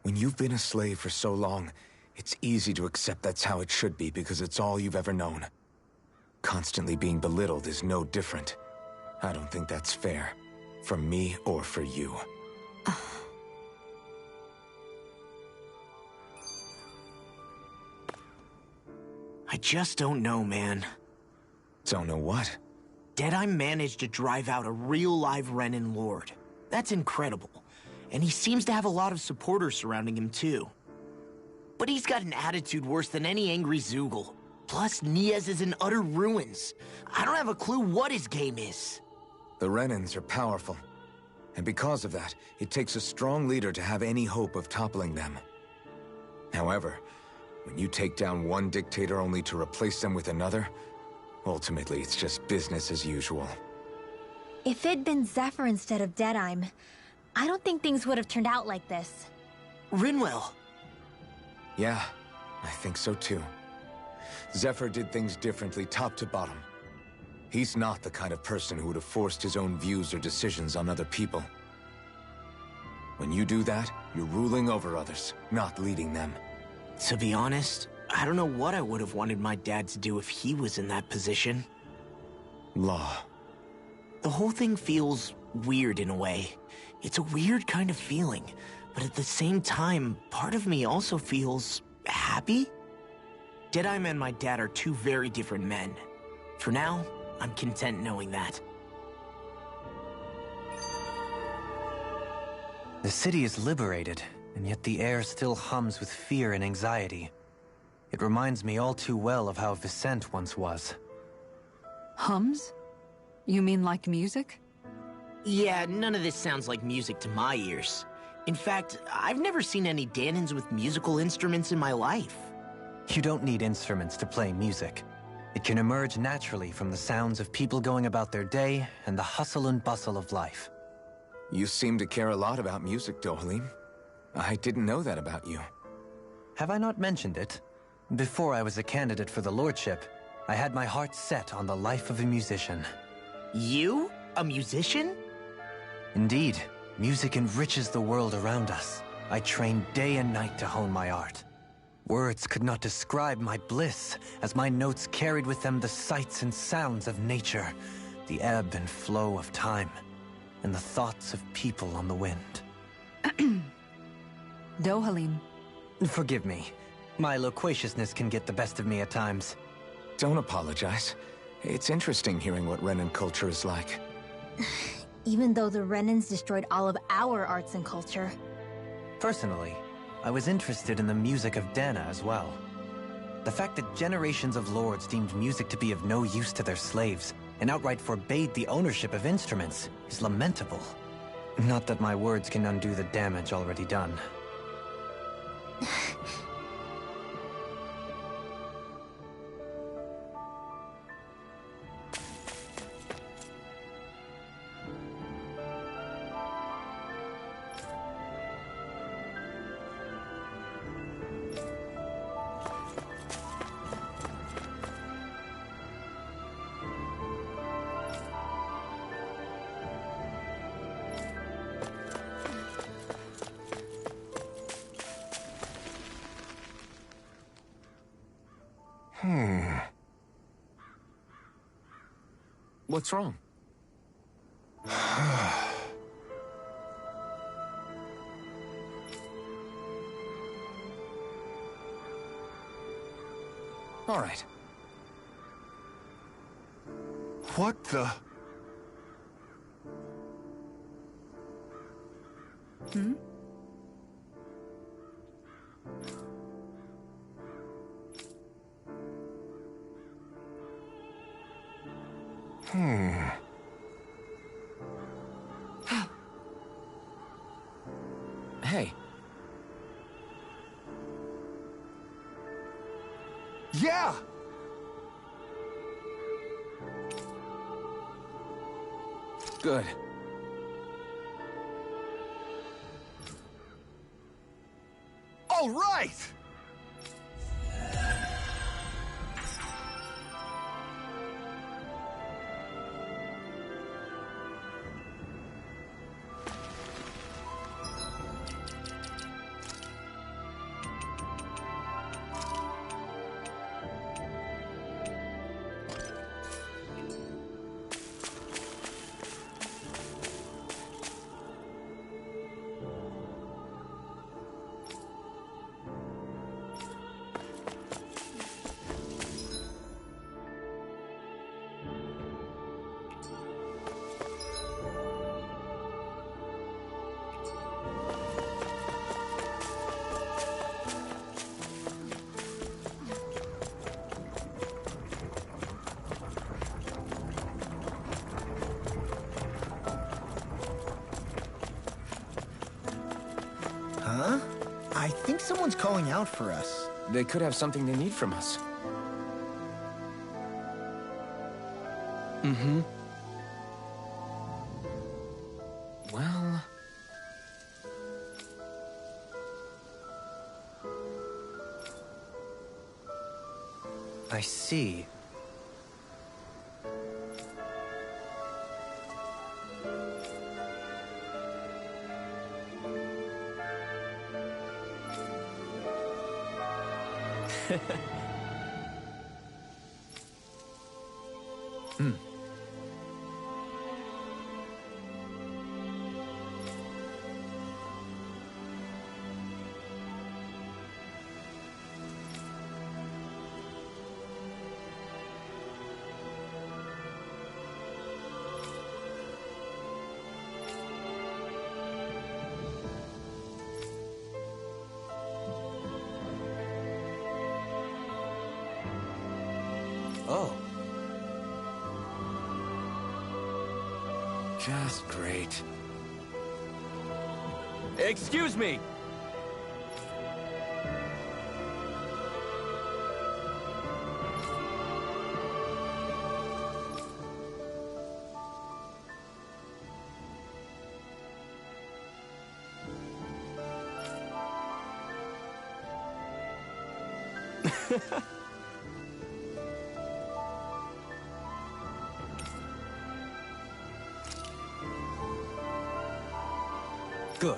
when you've been a slave for so long, it's easy to accept that's how it should be because it's all you've ever known. Constantly being belittled is no different. I don't think that's fair. For me or for you. I just don't know, man. Don't know what? Deadeye managed to drive out a real live Renin lord. That's incredible. And he seems to have a lot of supporters surrounding him, too. But he's got an attitude worse than any angry Zeugle. Plus, Niaz is in utter ruins. I don't have a clue what his game is. The Renins are powerful. And because of that, it takes a strong leader to have any hope of toppling them. However, when you take down one dictator only to replace them with another, ultimately it's just business as usual. If it'd been Zephyr instead of Deadeye, I don't think things would have turned out like this. Rinwell! Yeah, I think so too. Zephyr did things differently top to bottom. He's not the kind of person who would have forced his own views or decisions on other people. When you do that, you're ruling over others, not leading them. To be honest, I don't know what I would have wanted my dad to do if he was in that position. Law. The whole thing feels weird in a way. It's a weird kind of feeling, but at the same time, part of me also feels happy. Deadeye and my dad are two very different men. For now, I'm content knowing that. The city is liberated, and yet the air still hums with fear and anxiety. It reminds me all too well of how Vicente once was. Hums? You mean like music? Yeah, none of this sounds like music to my ears. In fact, I've never seen any Dahnans with musical instruments in my life. You don't need instruments to play music. It can emerge naturally from the sounds of people going about their day and the hustle and bustle of life. You seem to care a lot about music, Dohalim. I didn't know that about you. Have I not mentioned it? Before I was a candidate for the lordship, I had my heart set on the life of a musician. You? A musician? Indeed, music enriches the world around us. I trained day and night to hone my art. Words could not describe my bliss, as my notes carried with them the sights and sounds of nature, the ebb and flow of time, and the thoughts of people on the wind. Dohalim. Forgive me. My loquaciousness can get the best of me at times. Don't apologize. It's interesting hearing what Renan culture is like. Even though the Renans destroyed all of our arts and culture. Personally, I was interested in the music of Dana as well. The fact that generations of lords deemed music to be of no use to their slaves and outright forbade the ownership of instruments is lamentable. Not that my words can undo the damage already done. What's wrong? All right. What the? Hmm? Hey. Yeah! Good. All right! Huh? I think someone's calling out for us. They could have something they need from us. Mm-hmm. Well... I see. Oh. Just great. Excuse me! Good.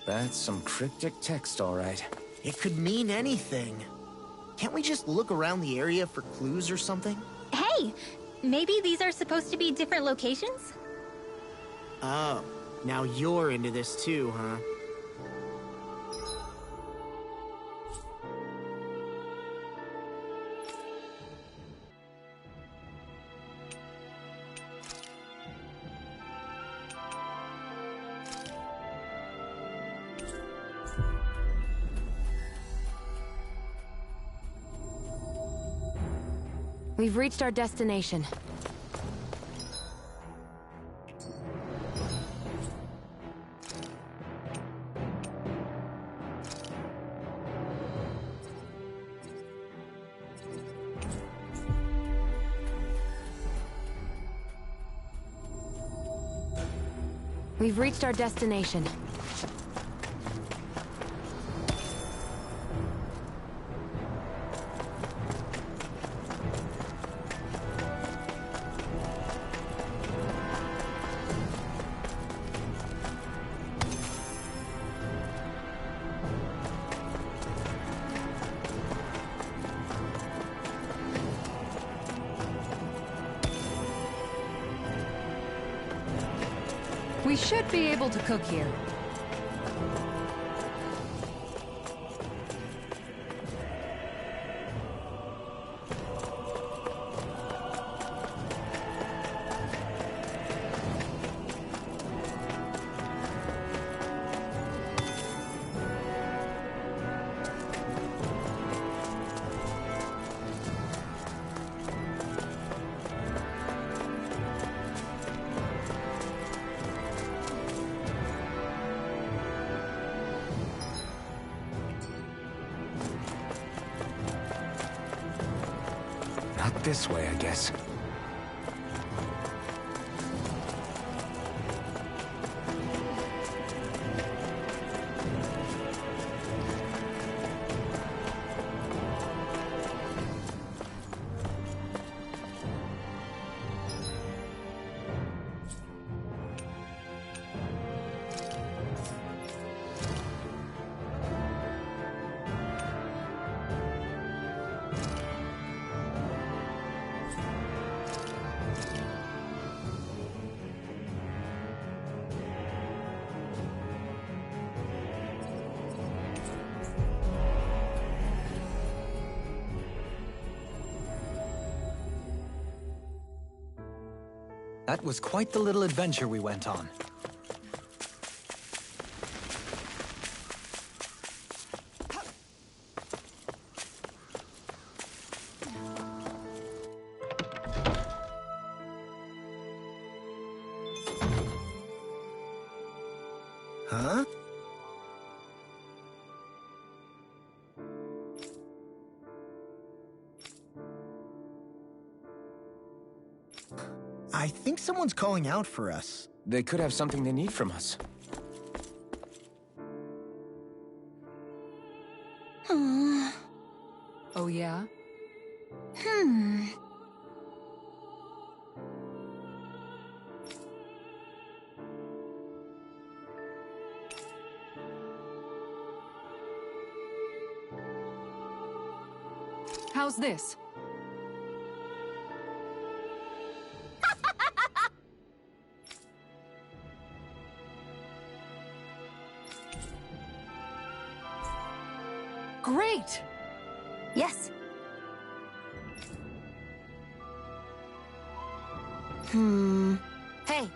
That's some cryptic text, all right. It could mean anything. Can't we just look around the area for clues or something? Hey! Maybe these are supposed to be different locations? Oh, now you're into this too, huh? We've reached our destination. We've reached our destination. We should be able to cook here. Not this way, I guess. That was quite the little adventure we went on. I think someone's calling out for us. They could have something they need from us. Oh, yeah? How's this? Great! Yes. Hey.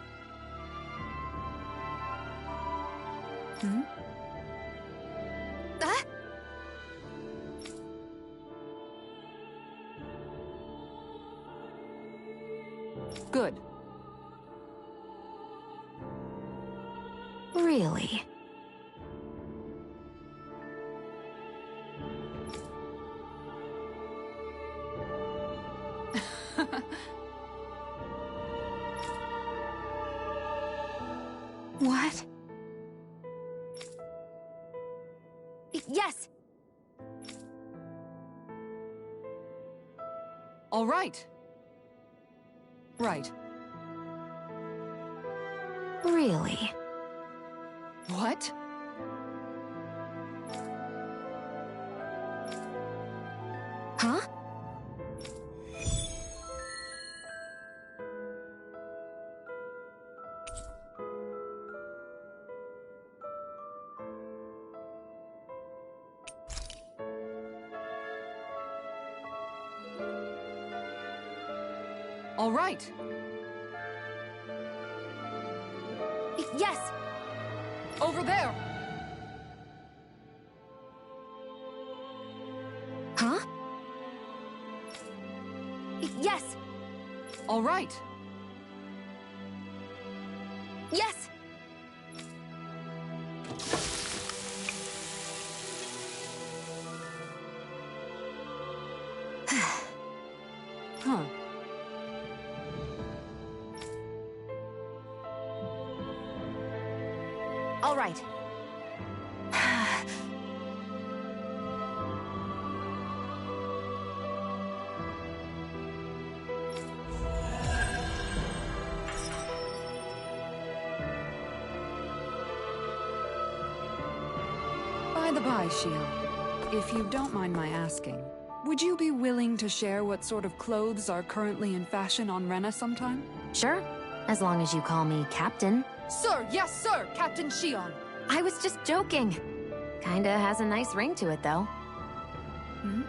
Ah? Good. Really? What? Yes! All right. Right. Really? What? Huh? All right. Yes! Over there! Huh? Yes! All right. Yes! Huh. All right. By the by, Shio, if you don't mind my asking, would you be willing to share what sort of clothes are currently in fashion on Rena sometime? Sure, as long as you call me Captain. Sir, yes, sir, Captain Shion. I was just joking. Kinda has a nice ring to it, though. Hmm?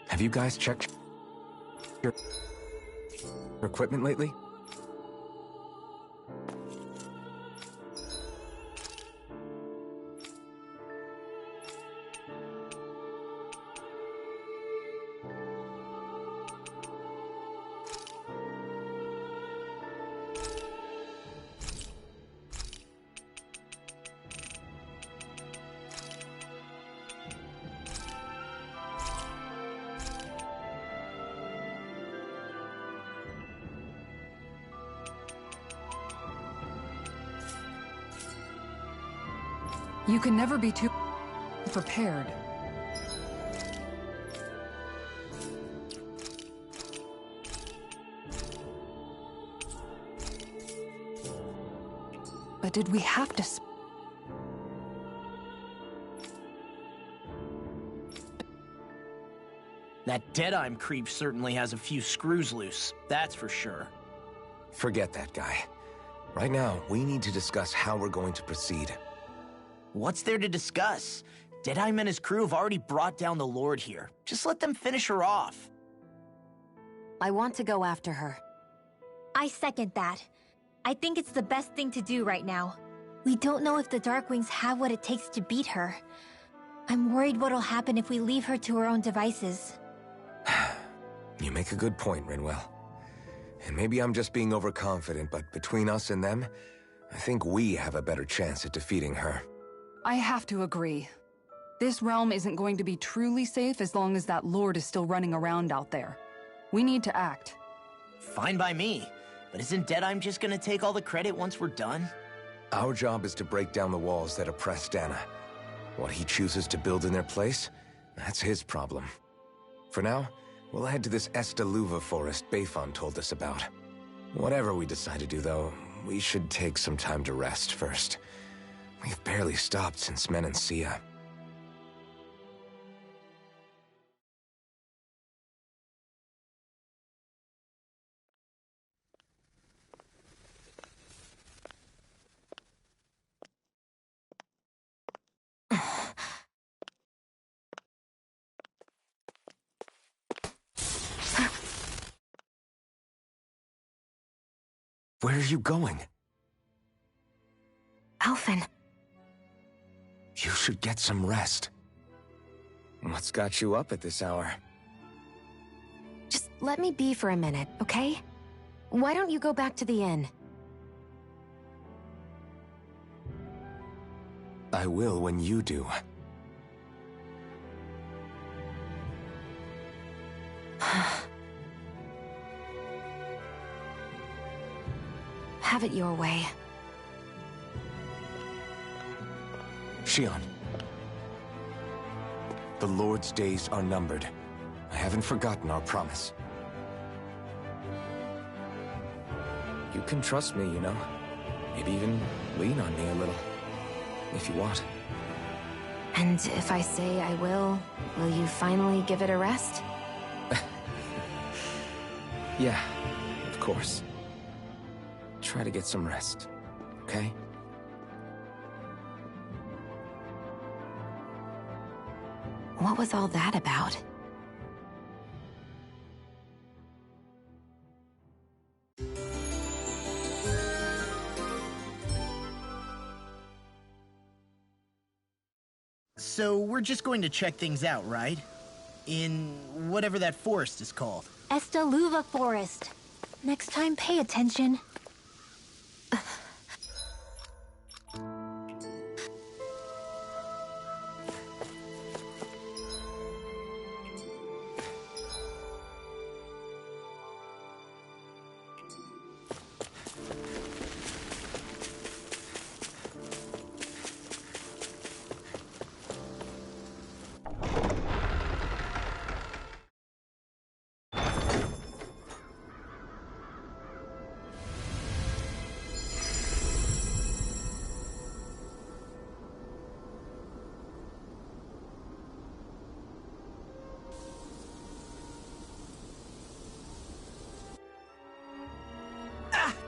Have you guys checked your equipment lately? You can never be too prepared. But did we have to That Deadeye creep certainly has a few screws loose, that's for sure. Forget that guy. Right now, we need to discuss how we're going to proceed. What's there to discuss? Deadeye and his crew have already brought down the Lord here. Just let them finish her off. I want to go after her. I second that. I think it's the best thing to do right now. We don't know if the Darkwings have what it takes to beat her. I'm worried what'll happen if we leave her to her own devices. You make a good point, Rinwell. And maybe I'm just being overconfident, but between us and them, I think we have a better chance at defeating her. I have to agree. This realm isn't going to be truly safe as long as that Lord is still running around out there. We need to act. Fine by me. But isn't Deadeye just gonna take all the credit once we're done? Our job is to break down the walls that oppress Dana. What he chooses to build in their place, that's his problem. For now, we'll head to this Estaluva forest Bayfon told us about. Whatever we decide to do, though, we should take some time to rest first. We've barely stopped since Menancia. Where are you going? Alphen. You should get some rest. What's got you up at this hour? Just let me be for a minute, okay? Why don't you go back to the inn? I will when you do. Have it your way. Shionne. The Lord's days are numbered. I haven't forgotten our promise. You can trust me, you know. Maybe even lean on me a little. If you want. And if I say I will you finally give it a rest? Yeah, of course. Try to get some rest, okay? What was all that about? So we're just going to check things out, right? In whatever that forest is called. Estaluva Forest. Next time, pay attention.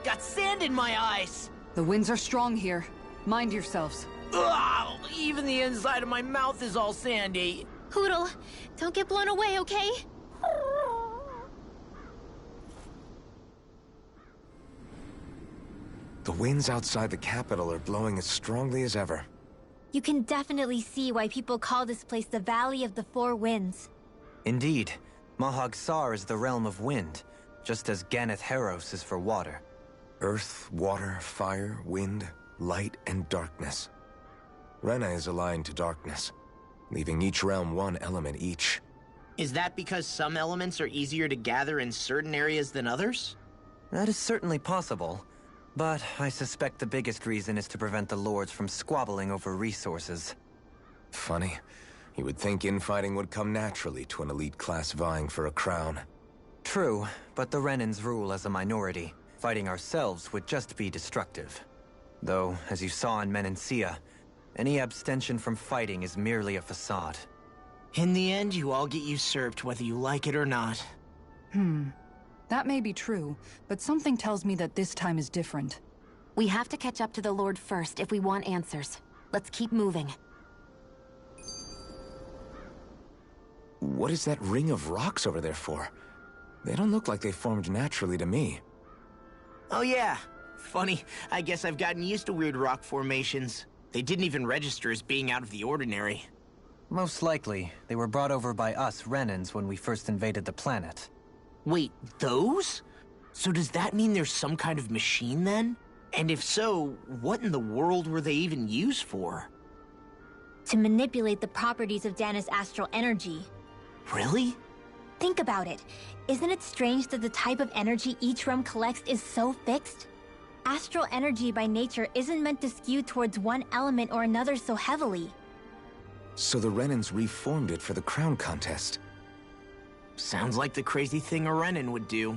Got sand in my eyes! The winds are strong here. Mind yourselves. Ugh, even the inside of my mouth is all sandy. Hootle, don't get blown away, okay? The winds outside the capital are blowing as strongly as ever. You can definitely see why people call this place the Valley of the Four Winds. Indeed. Mahag Saar is the realm of wind, just as Ganeth Heros is for water. Earth, water, fire, wind, light, and darkness. Rena is aligned to darkness, leaving each realm one element each. Is that because some elements are easier to gather in certain areas than others? That is certainly possible, but I suspect the biggest reason is to prevent the lords from squabbling over resources. Funny. You would think infighting would come naturally to an elite class vying for a crown. True, but the Renans rule as a minority. Fighting ourselves would just be destructive. Though, as you saw in Menancia, any abstention from fighting is merely a facade. In the end, you all get usurped whether you like it or not. That may be true, but something tells me that this time is different. We have to catch up to the Lord first if we want answers. Let's keep moving. What is that ring of rocks over there for? They don't look like they formed naturally to me. Oh yeah. Funny, I guess I've gotten used to weird rock formations. They didn't even register as being out of the ordinary. Most likely, they were brought over by us Renans when we first invaded the planet. Wait, those? So does that mean there's some kind of machine then? And if so, what in the world were they even used for? To manipulate the properties of Dana's astral energy. Really? Think about it. Isn't it strange that the type of energy each realm collects is so fixed? Astral energy by nature isn't meant to skew towards one element or another so heavily. So the Renans reformed it for the crown contest. Sounds like the crazy thing a Renan would do.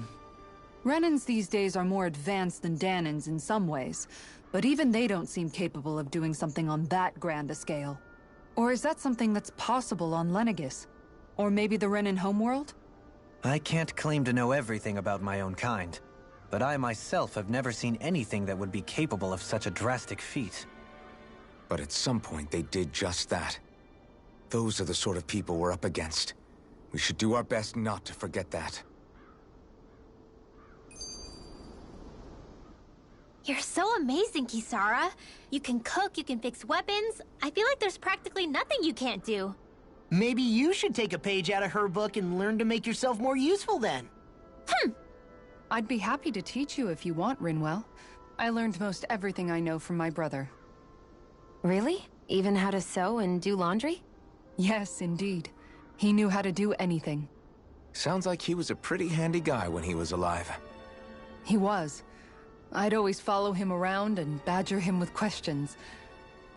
Renans these days are more advanced than Danans in some ways, but even they don't seem capable of doing something on that grand a scale. Or is that something that's possible on Lenegis? Or maybe the Renan homeworld? I can't claim to know everything about my own kind, but I myself have never seen anything that would be capable of such a drastic feat. But at some point they did just that. Those are the sort of people we're up against. We should do our best not to forget that. You're so amazing, Kisara. You can cook, you can fix weapons. I feel like there's practically nothing you can't do. Maybe you should take a page out of her book and learn to make yourself more useful then. I'd be happy to teach you if you want, Rinwell. I learned most everything I know from my brother. Really? Even how to sew and do laundry? Yes, indeed. He knew how to do anything. Sounds like he was a pretty handy guy when he was alive. He was. I'd always follow him around and badger him with questions.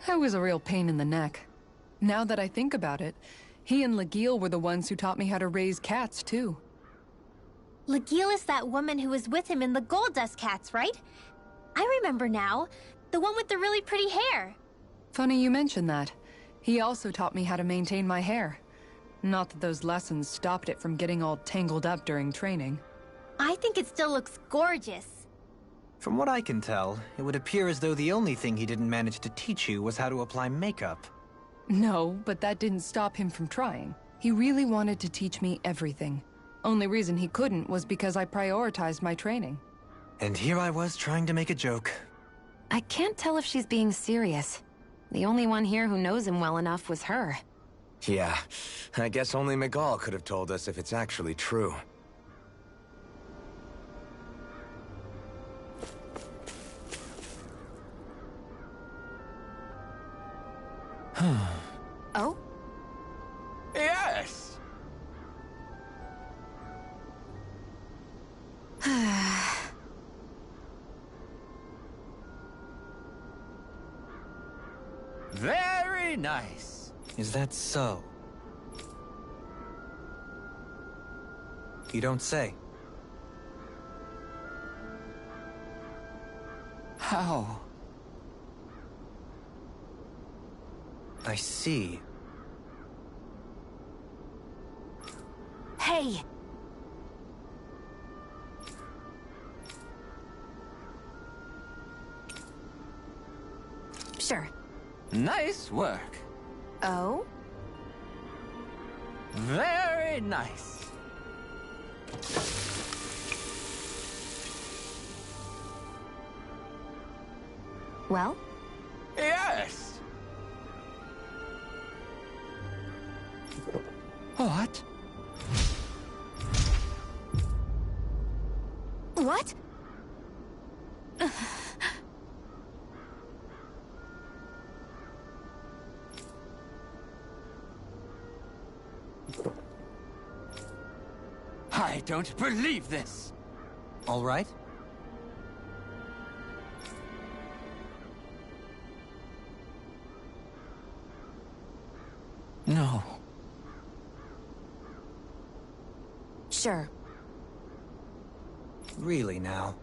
I was a real pain in the neck. Now that I think about it, he and Legil were the ones who taught me how to raise cats, too. Legil is that woman who was with him in the Gold Dust Cats, right? I remember now. The one with the really pretty hair. Funny you mention that. He also taught me how to maintain my hair. Not that those lessons stopped it from getting all tangled up during training. I think it still looks gorgeous. From what I can tell, it would appear as though the only thing he didn't manage to teach you was how to apply makeup. No, but that didn't stop him from trying. He really wanted to teach me everything. Only reason he couldn't was because I prioritized my training. And here I was trying to make a joke. I can't tell if she's being serious. The only one here who knows him well enough was her. Yeah, I guess only Miguel could have told us if it's actually true. Oh? Yes! Very nice. Is that so? You don't say. How? I see. Hey! Sure. Nice work. Oh? Very nice. Well? Yes! What? What? I don't believe this. All right. No. Sure. Really now.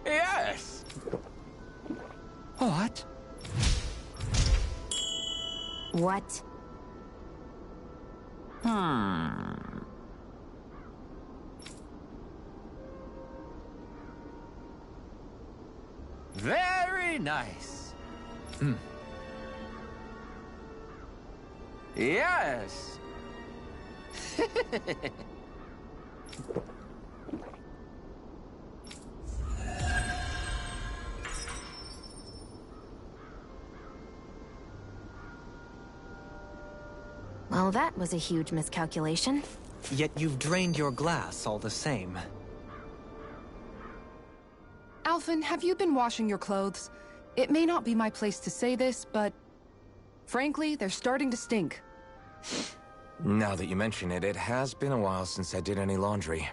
Yes! What? What? Very nice. Yes. Well, that was a huge miscalculation. Yet you've drained your glass all the same. Alphen, have you been washing your clothes? It may not be my place to say this, but... frankly, they're starting to stink. Now that you mention it, it has been a while since I did any laundry.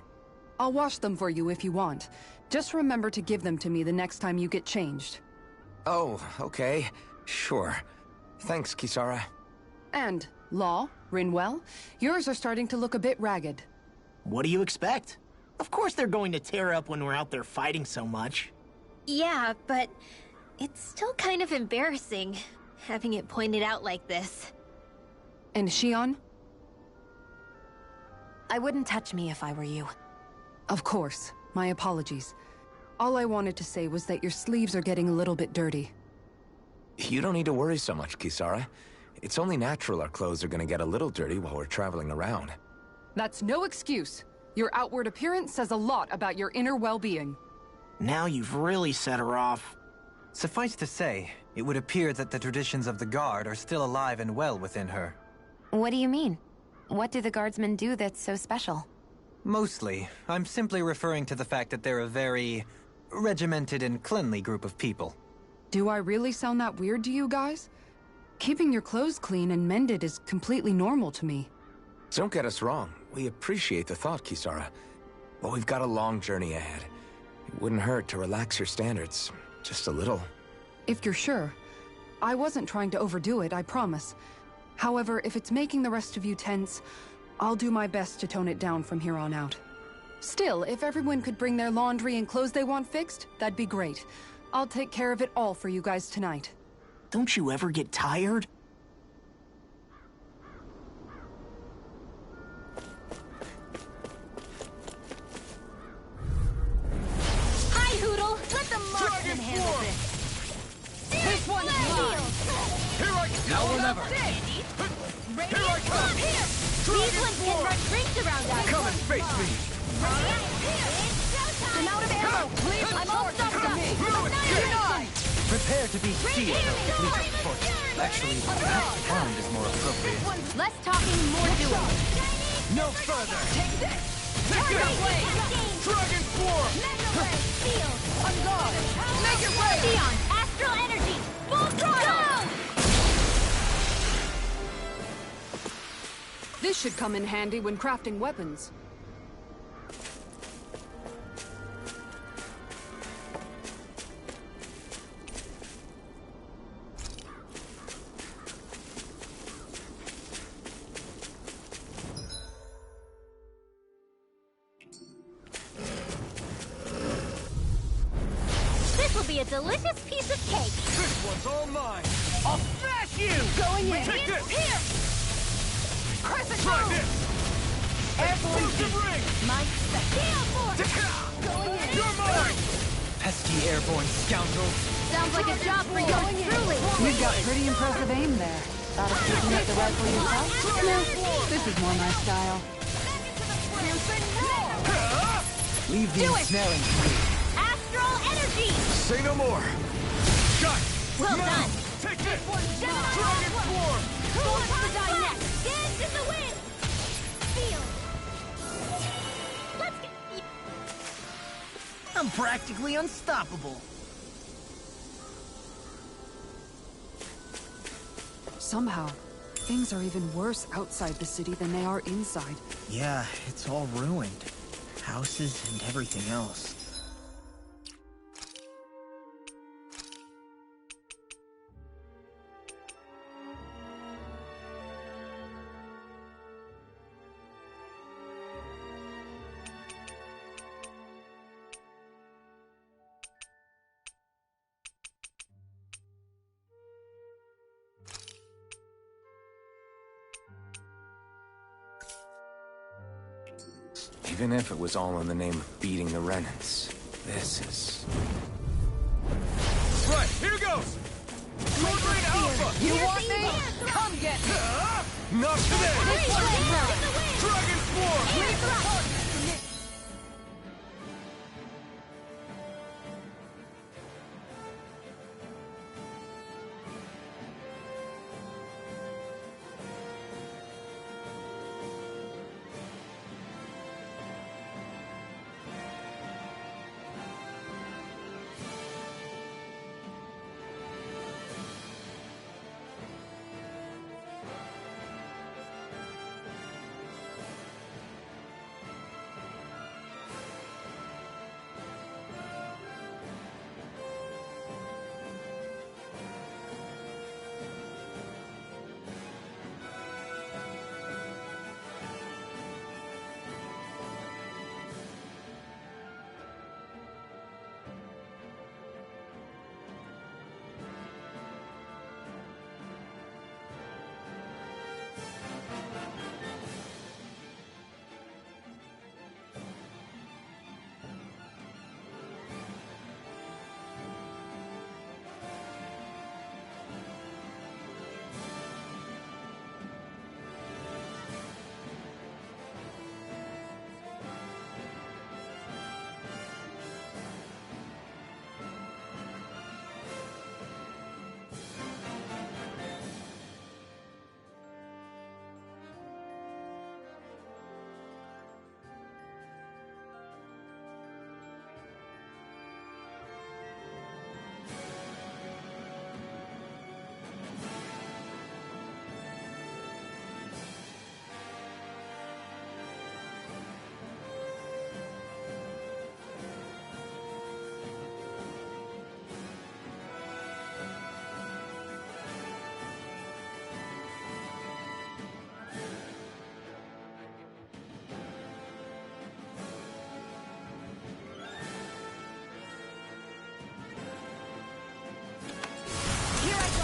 I'll wash them for you if you want. Just remember to give them to me the next time you get changed. Oh, okay. Sure. Thanks, Kisara. And, Law, Rinwell, yours are starting to look a bit ragged. What do you expect? Of course they're going to tear up when we're out there fighting so much. Yeah, but it's still kind of embarrassing, having it pointed out like this. And Shion? I wouldn't touch me if I were you. Of course. My apologies. All I wanted to say was that your sleeves are getting a little bit dirty. You don't need to worry so much, Kisara. It's only natural our clothes are gonna get a little dirty while we're traveling around. That's no excuse. Your outward appearance says a lot about your inner well-being. Now you've really set her off. Suffice to say, it would appear that the traditions of the Guard are still alive and well within her. What do you mean? What do the Guardsmen do that's so special? Mostly, I'm simply referring to the fact that they're a very regimented and cleanly group of people. Do I really sound that weird to you guys? Keeping your clothes clean and mended is completely normal to me. Don't get us wrong. We appreciate the thought, Kisara. But we've got a long journey ahead. It wouldn't hurt to relax your standards. Just a little. If you're sure. I wasn't trying to overdo it, I promise. However, if it's making the rest of you tense, I'll do my best to tone it down from here on out. Still, if everyone could bring their laundry and clothes they want fixed, that'd be great. I'll take care of it all for you guys tonight. Don't you ever get tired? Hi, Hootle! Let the marksman handle this! This one's mine! Here I come! Now or never! Here I come! Here! These ones can run rings around us! Come and face me! I'm out of ammo! I'm all stuffed up! Denied! Prepare to be seared or fleet-of-foot. Actually, perhaps armed is more appropriate. Less talking, more doing! No further! Take this! Target blade! Dragon Swarm! Field! On guard! Make it rain! Theon! Astral energy! Full throttle! This should come in handy when crafting weapons. This'll be a delicious piece of cake! This one's all mine! I'll smash you! Going in! Take this! Here! Crescent Try this! Airborne Explosive ring! My Steel Force! Going in! You're mine! Pesky airborne scoundrels! Sounds like a job for yours truly! You've got pretty impressive aim there. Thought of picking up the rifle yourself? No, this is more my style. Leave the ensnaring to me. Astral energy! Say no more! Shot! Well done! Take this! Dragon Swarm! Who wants to die next? Dance in the wind! Feel! Let's get... I'm practically unstoppable. Somehow, things are even worse outside the city than they are inside. Yeah, it's all ruined. Houses and everything else. Even if it was all in the name of beating the Renans, this is... Right, here goes! Sword Rain Alpha! You want me? Come get me! Not today! Dragon Swarm!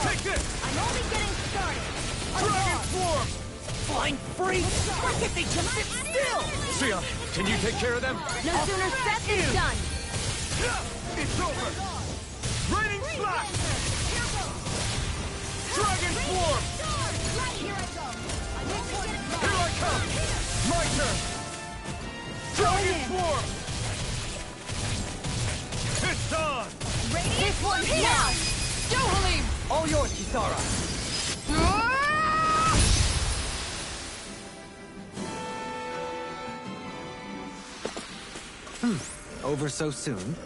Take this! I'm only getting started. Dragon Swarm! Flying freak! Why can't they just sit still? Sia, can you take care of them? No sooner said than done. It's over! Raining Slash! Dragon Swarm! Here I come! My turn! Dragon Swarm! It's on! This one's now! Dohalim! All yours, Kisara. Over so soon?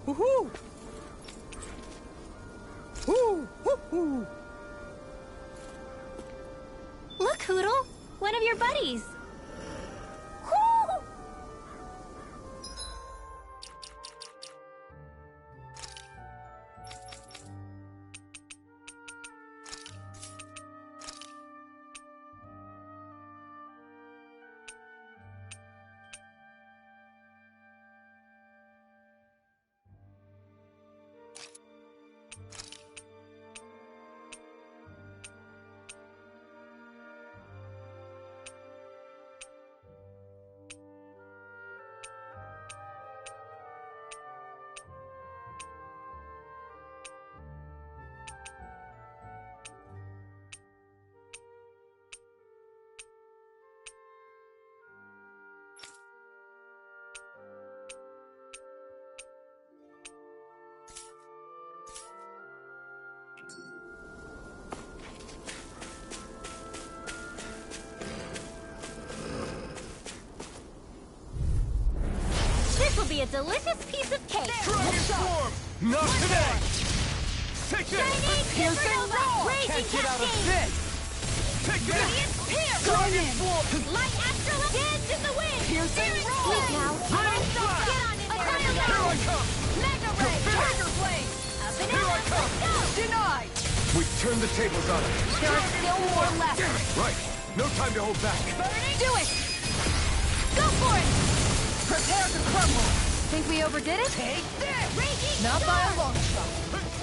Woohoo! Woo! Woohoo! Look, Hootle! One of your buddies! This will be a delicious piece of cake. Dragon Swarm! Not today! Take this! Piercing roll! Can't get out of this! Take this! Radiant Pierce! Dragon Swarm! Light Astral Dance in the wind! Piercing roll! Sweet now! Rain Get on in there! Here I come! Mega Ray! Tiger Blade! Up and Here I out! come! Let's go! Denied! We've turned the tables on him. There are still more left! Right. No time to hold back. Burning! Do it! Go for it! Prepare to crumble. Think we overdid it? Take this! Raging Not by a Storm! long shot.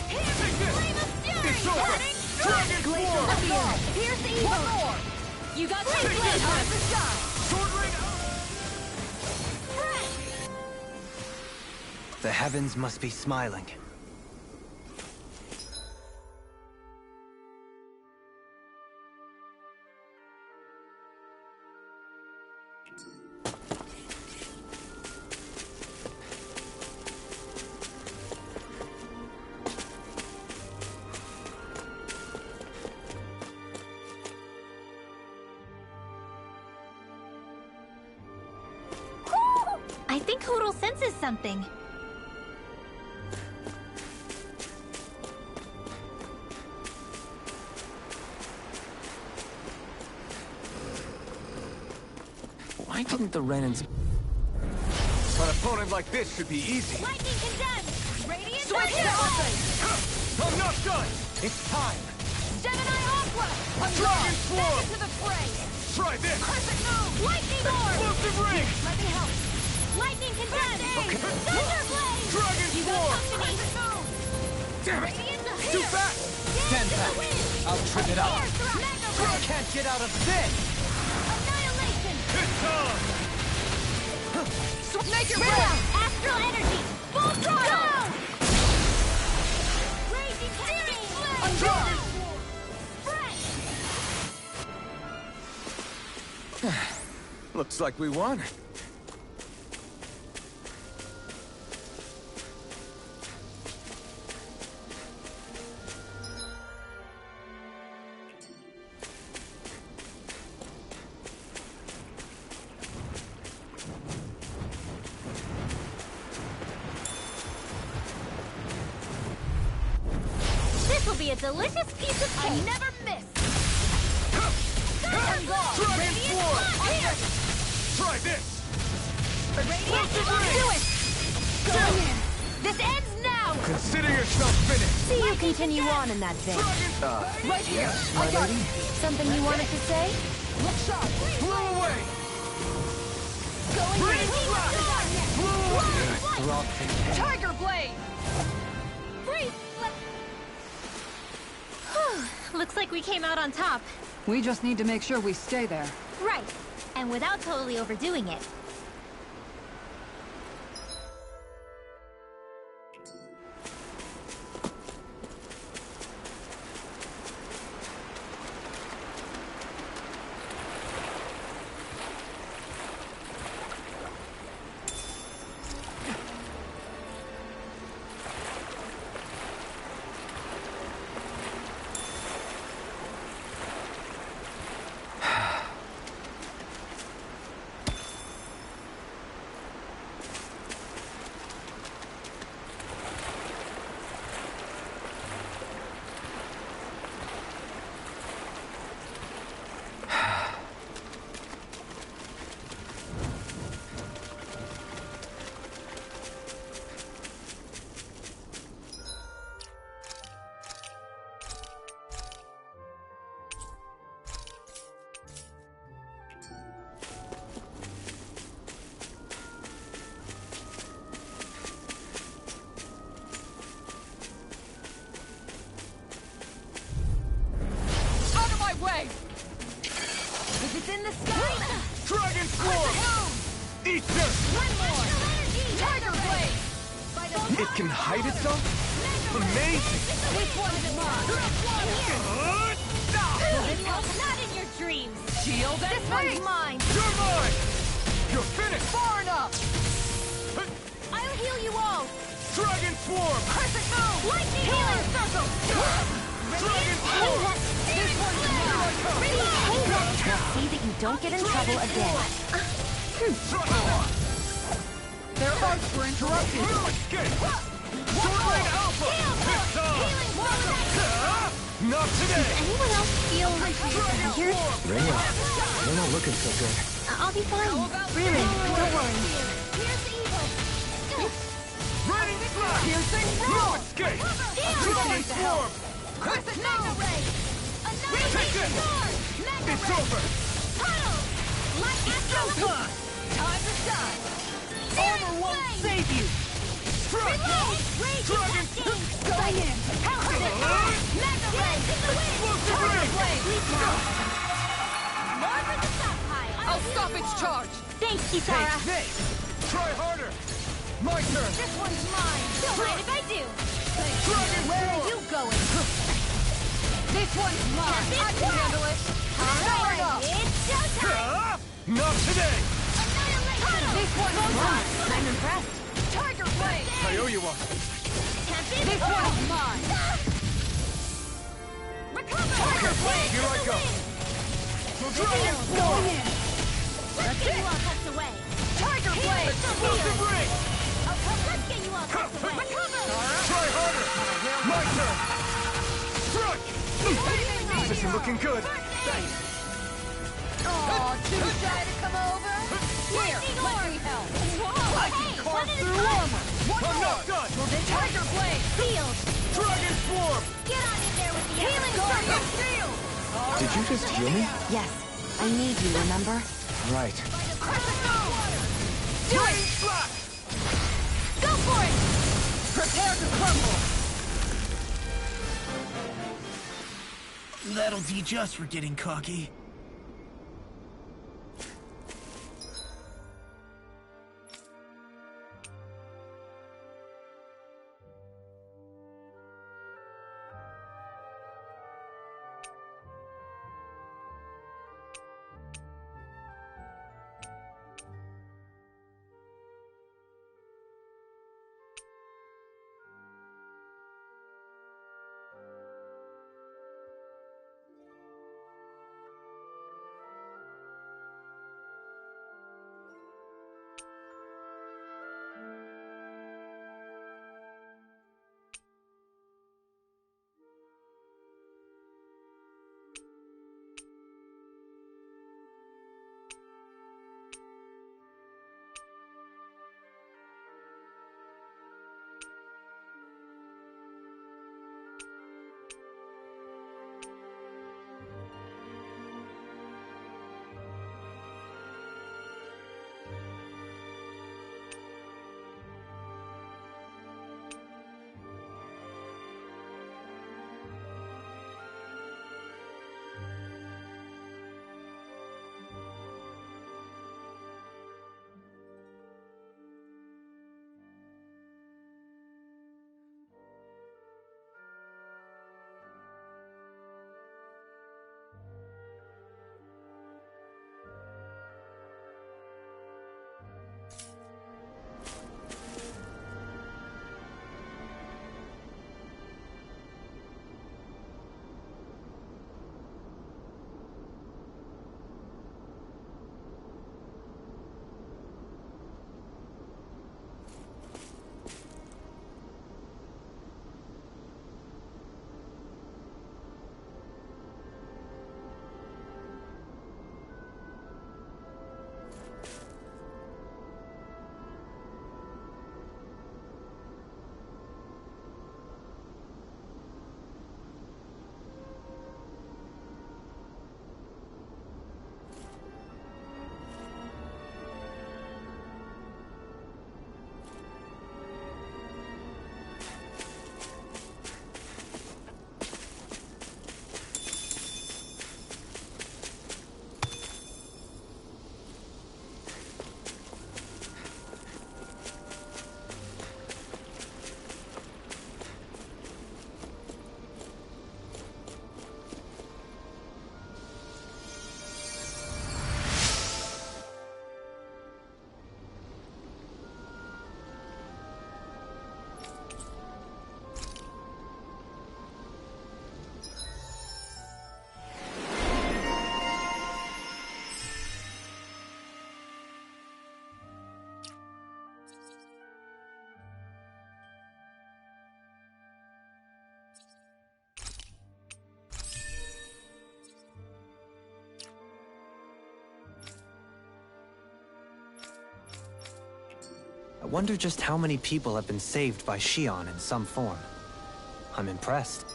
Flame of Fury! It's over! Burning Dragon Glacial Swarm! Abyss! Pierce the evil! One more! You got Take this! this! Time to shine! Sword Ring! The heavens must be smiling. I think Hootle senses something. Why didn't the Renans... An opponent like this should be easy. Lightning condemned! Radiant Switch to offense! I'm not done! It's time! Gemini Aqua! Dragon Swarm! To the fray! Try this! Perfect move! Lightning Orb! Explosive Ring! Let me help! Lightning condemned! Thunder Blade! Dragon You got Swarm! company! Damn it! Radiant Too Pierce! fast! Stand back. I'll trip it up. Mega Ray! Can't get out of this! Annihilation! It's time! Make it real! Astral Energy! Full throttle! Raging Fury! Dragon Fresh! Looks like we won. This will be a delicious piece of cake! I never miss! Dragon Swarm! Try this! Radiant do it! Go in! This ends now! Consider yourself finished. See you continue on in that vein. Right here! My lady? Something you wanted to say? Look shot! Blew away! Going Breathe flash! Blew away! Tiger Blade! Freeze! Looks like we came out on top. We just need to make sure we stay there. Right. And without totally overdoing it. Tiger Blade! It can hide itself? Amazing! This one's mine! Not in your dreams! Shield and This one's mine! You're mine! You're finished! Far enough! I'll heal you all! Dragon Swarm! Perfect move! Lightning healing circle! Dragon Swarm! This one's mine! Now see that you don't get in trouble again. Their arcs were interrupted. Escape! Tornado Alpha! It's on! Not today! Anyone else feel weird? Reyna, you're not looking so good. I'll be fine. Really, don't worry. Here's the evil! Rain Slash! Piercing No roar! escape! Heal! Dragon Swarm! Mega Ray! Annihilation sword! Mega It's Ray! over! Tunnel! Light Astro! Time to shine! Armor won't save you! Reload! Rage Dragon! Stay in! Power Mega Ray! In the wind! Explosive Ray! More for the stockpile! I'll stop its charge! Thanks, Kisara! Take this! Try harder! My turn! This one's mine! Don't mind if I do! Dragon Where are Swarm! you going? This one's mine! This I can one. handle it! Alright, it's showtime! Not today! Annihilation! This one's mine! I'm impressed. Tiger Blade! I owe you one. This one's mine! Recover! Tiger Blade! Here I go! Dragon Going in! Let's get you all tucked away! Tiger Blade! Explosive Ring! Let's get you all tucked away! Recover! Try harder! My turn! Strike! This isn't looking good. Thanks. Aw, too shy to come over? Here, let me help! I can carve through armor! I'm not done! Tiger Blade! Shield! Dragon Swarm! Get on in there with the Healing Guardian Circle! Shield! Did you just heal me? Yes, I need you, remember? Right. Do it! Go for it! Prepare to crumble! That'll teach us for getting cocky. I wonder just how many people have been saved by Shion in some form. I'm impressed.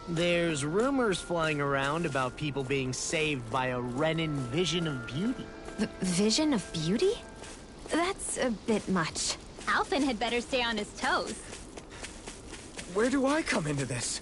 There's rumors flying around about people being saved by a Renin vision of beauty. Vision of beauty? That's a bit much. Alphen had better stay on his toes. Where do I come into this?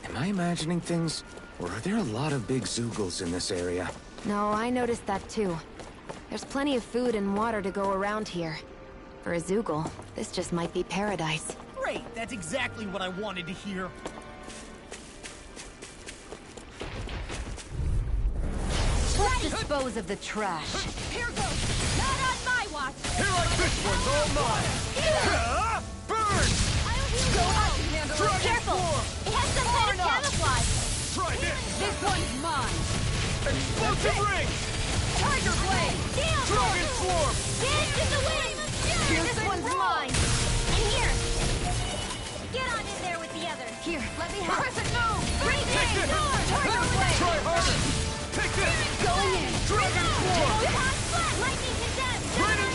Am I imagining things? Or are there a lot of big Zeugles in this area? No, I noticed that too. There's plenty of food and water to go around here. For a Zeugle, this just might be paradise. Great, that's exactly what I wanted to hear. Let's dispose of the trash. Here goes! Not on my watch! Here like this one's all mine! Burn! Go up! Careful! It has some kind of camouflage! Try this! This one's mine! Explosive ring! Tiger blade! Steel Dragon swarm! Dance in the wind! This one's mine! And here! Get on in there with the other! Here, let me help. Crescent move! Great Take this! Tiger blade! Try harder! Take this! Going in! Dragon swarm! Lightning condemned! Raining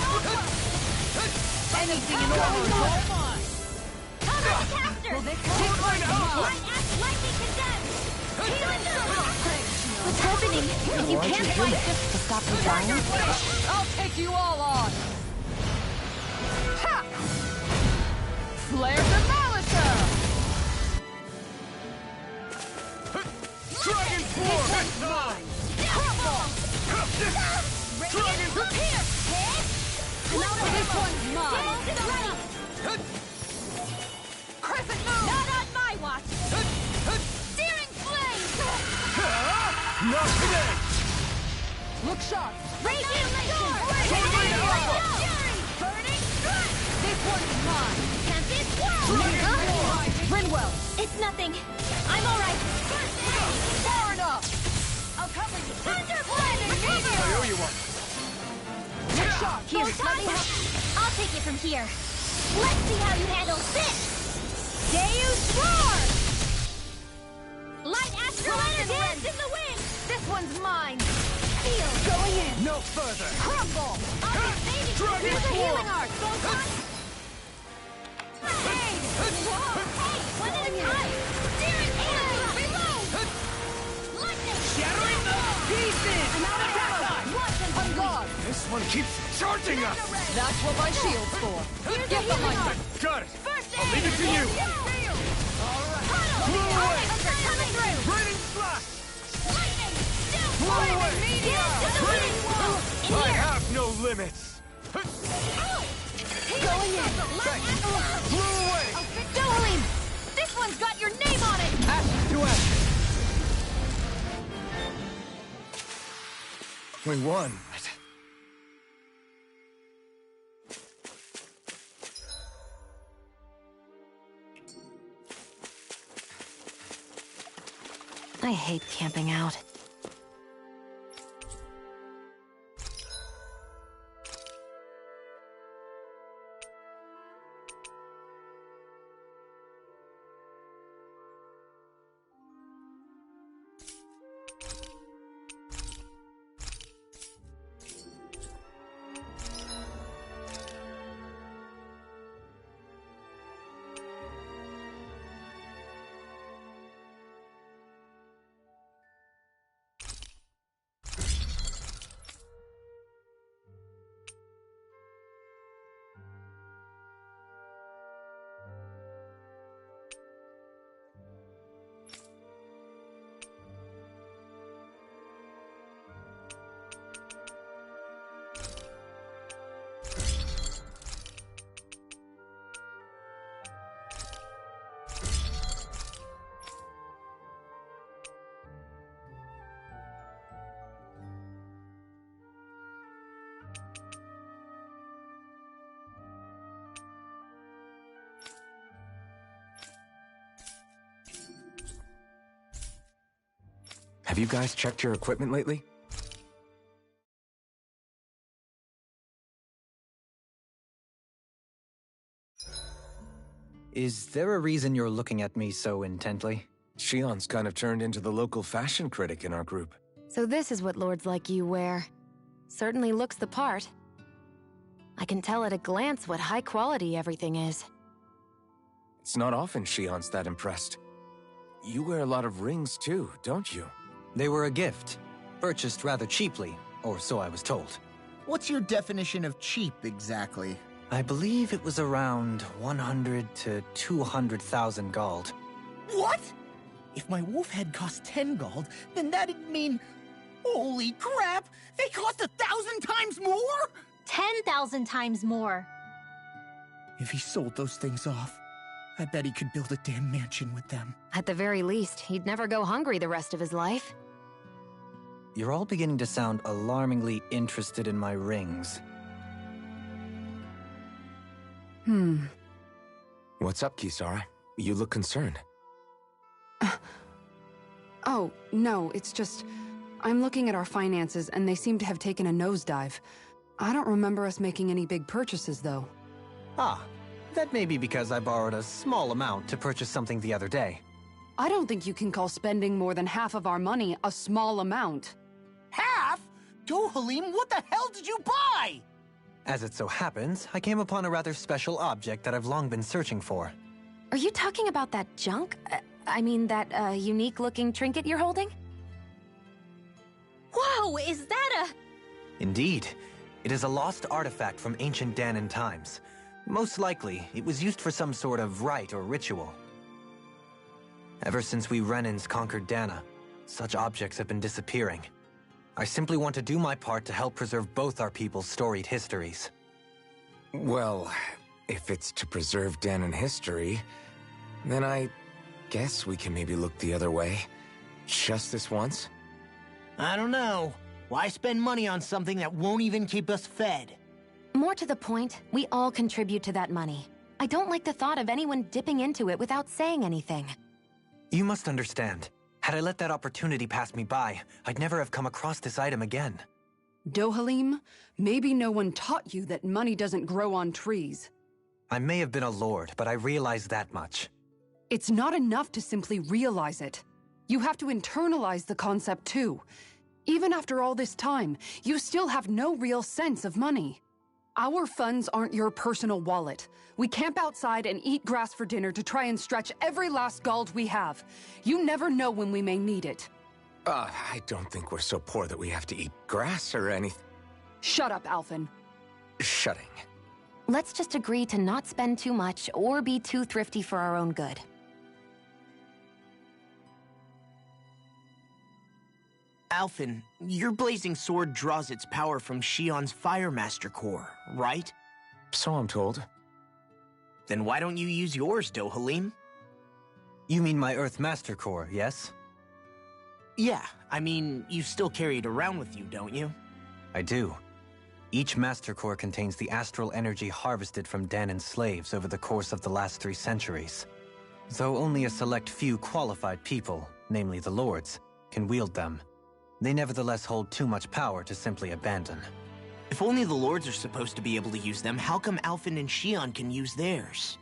Anything in order is all mine! Cover the caster! Swordline out! Lightning condemned! Healing What's happening? You can't fight just to stop me dying. I'll take you all on! Ha! Flare the Malika! Dragon swarm! This mine! Dragon Look here! This one's mine! Ready! Crescent move! Not on my watch! Searing flame! Not today! Look sharp! Regulation! Swordline alpha! Burning strike! This one's mine! Tempest swirl! Rinwell! It's nothing. I'm all right. Far enough! I'll cover you. Thunderblade! I owe you one. Look sharp! Here, let me help. I'll take it from here. Let's see how you handle this. Deus Roar! Light astral dance in the wind. This one's mine! Feel. Going in! No further! Crumble! I'll get baby. Dragon Here's a swarm! healing art. Goes on. Hey! Whoa! Hey! One at a time! Searing flame! Reload! Lightning! Shattering the pieces! I'm out of ammo! On guard! This one keeps charging us! That's what my shield's for! Here's Get a healing behind art. me! Got it! First I'll leave it to you! Blow away! Coming through! Raining slash! Lightning! Still Blow away! Raining! In I here! have no limits! Going in! Blow away! Dohalim! This one's got your name on it! Action to action! We won. I hate camping out. Have you guys checked your equipment lately? Is there a reason you're looking at me so intently? Shion's kind of turned into the local fashion critic in our group. So this is what lords like you wear. Certainly looks the part. I can tell at a glance what high quality everything is. It's not often Shion's that impressed. You wear a lot of rings too, don't you? They were a gift. Purchased rather cheaply, or so I was told. What's your definition of cheap, exactly? I believe it was around 100 to 200,000 gold. What? If my wolf head cost 10 gold, then that'd mean... Holy crap! They cost 1,000 times more?! 10,000 times more. If he sold those things off, I bet he could build a damn mansion with them. At the very least, he'd never go hungry the rest of his life. You're all beginning to sound alarmingly interested in my rings. What's up, Kisara? You look concerned. Oh, no, it's just... I'm looking at our finances and they seem to have taken a nosedive. I don't remember us making any big purchases, though. Ah, that may be because I borrowed a small amount to purchase something the other day. I don't think you can call spending more than half of our money a small amount. Half? Dohalim, what the hell did you buy? As it so happens, I came upon a rather special object that I've long been searching for. Are you talking about that junk? I mean, that unique-looking trinket you're holding? Whoa, is that a... Indeed. It is a lost artifact from ancient Dahnan times. Most likely, it was used for some sort of rite or ritual. Ever since we Renans conquered Dahna, such objects have been disappearing. I simply want to do my part to help preserve both our people's storied histories. Well, if it's to preserve Dahnan history, then I guess we can maybe look the other way. Just this once? I don't know. Why spend money on something that won't even keep us fed? More to the point, we all contribute to that money. I don't like the thought of anyone dipping into it without saying anything. You must understand. Had I let that opportunity pass me by, I'd never have come across this item again. Dohalim, maybe no one taught you that money doesn't grow on trees. I may have been a lord, but I realize that much. It's not enough to simply realize it. You have to internalize the concept too. Even after all this time, you still have no real sense of money. Our funds aren't your personal wallet. We camp outside and eat grass for dinner to try and stretch every last gold we have. You never know when we may need it. I don't think we're so poor that we have to eat grass or anything. Shut up, Alphen. Shutting. Let's just agree to not spend too much or be too thrifty for our own good. Alphen, your blazing sword draws its power from Shion's Fire Master core, right? So I'm told. Then why don't you use yours, Dohalim? You mean my Earth Master core, yes? Yeah, I mean, you still carry it around with you, don't you? I do. Each Master Core contains the astral energy harvested from Dahnan's slaves over the course of the last 3 centuries. Though only a select few qualified people, namely the Lords, can wield them, they nevertheless hold too much power to simply abandon. If only the Lords are supposed to be able to use them, how come Alphen and Shion can use theirs?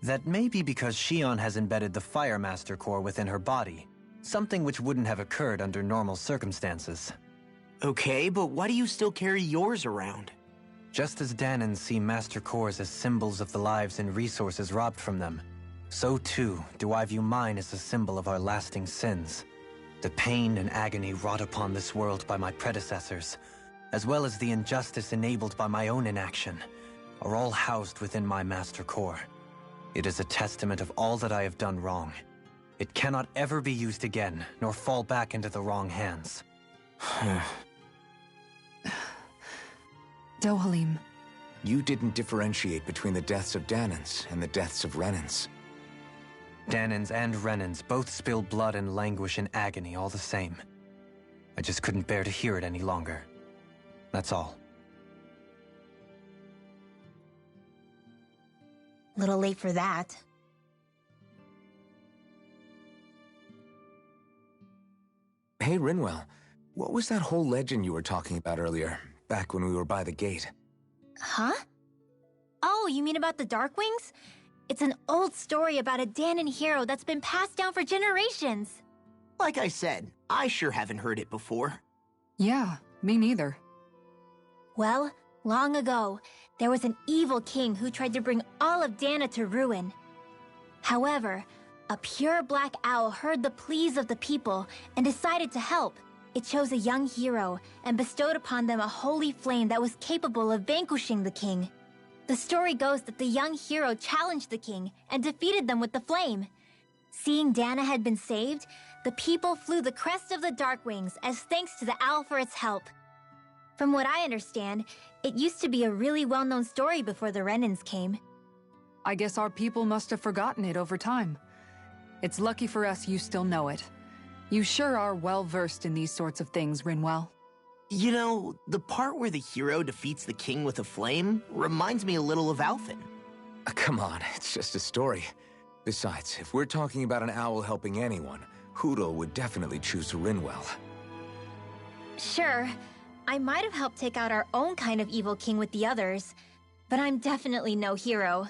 That may be because Shion has embedded the Fire Master Core within her body, something which wouldn't have occurred under normal circumstances. Okay, but why do you still carry yours around? Just as Dahnans see Master Cores as symbols of the lives and resources robbed from them, so too do I view mine as a symbol of our lasting sins. The pain and agony wrought upon this world by my predecessors, as well as the injustice enabled by my own inaction, are all housed within my Master Core. It is a testament of all that I have done wrong. It cannot ever be used again, nor fall back into the wrong hands. Dohalim. You didn't differentiate between the deaths of Dahnans and the deaths of Renans. Dahnans and Renans both spill blood and languish in agony all the same. I just couldn't bear to hear it any longer. That's all. Little late for that. Hey, Hey, Rinwell. What was that whole legend you were talking about earlier, back when we were by the gate? Huh? Oh, you mean about the Darkwings? It's an old story about a Dahnan hero that's been passed down for generations. Like I said, I sure haven't heard it before. Yeah, me neither. Well, long ago, there was an evil king who tried to bring all of Dahna to ruin. However, a pure black owl heard the pleas of the people and decided to help. It chose a young hero and bestowed upon them a holy flame that was capable of vanquishing the king. The story goes that the young hero challenged the king and defeated them with the flame. Seeing Dahna had been saved, the people flew the crest of the Darkwings as thanks to the owl for its help. From what I understand, it used to be a really well-known story before the Renans came. I guess our people must have forgotten it over time. It's lucky for us you still know it. You sure are well-versed in these sorts of things, Rinwell. You know, the part where the hero defeats the king with a flame reminds me a little of Alphen. Come on, it's just a story. Besides, if we're talking about an owl helping anyone, Hootle would definitely choose Rinwell. Sure, I might have helped take out our own kind of evil king with the others, but I'm definitely no hero.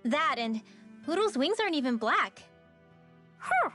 That and Hootle's wings aren't even black. Huh.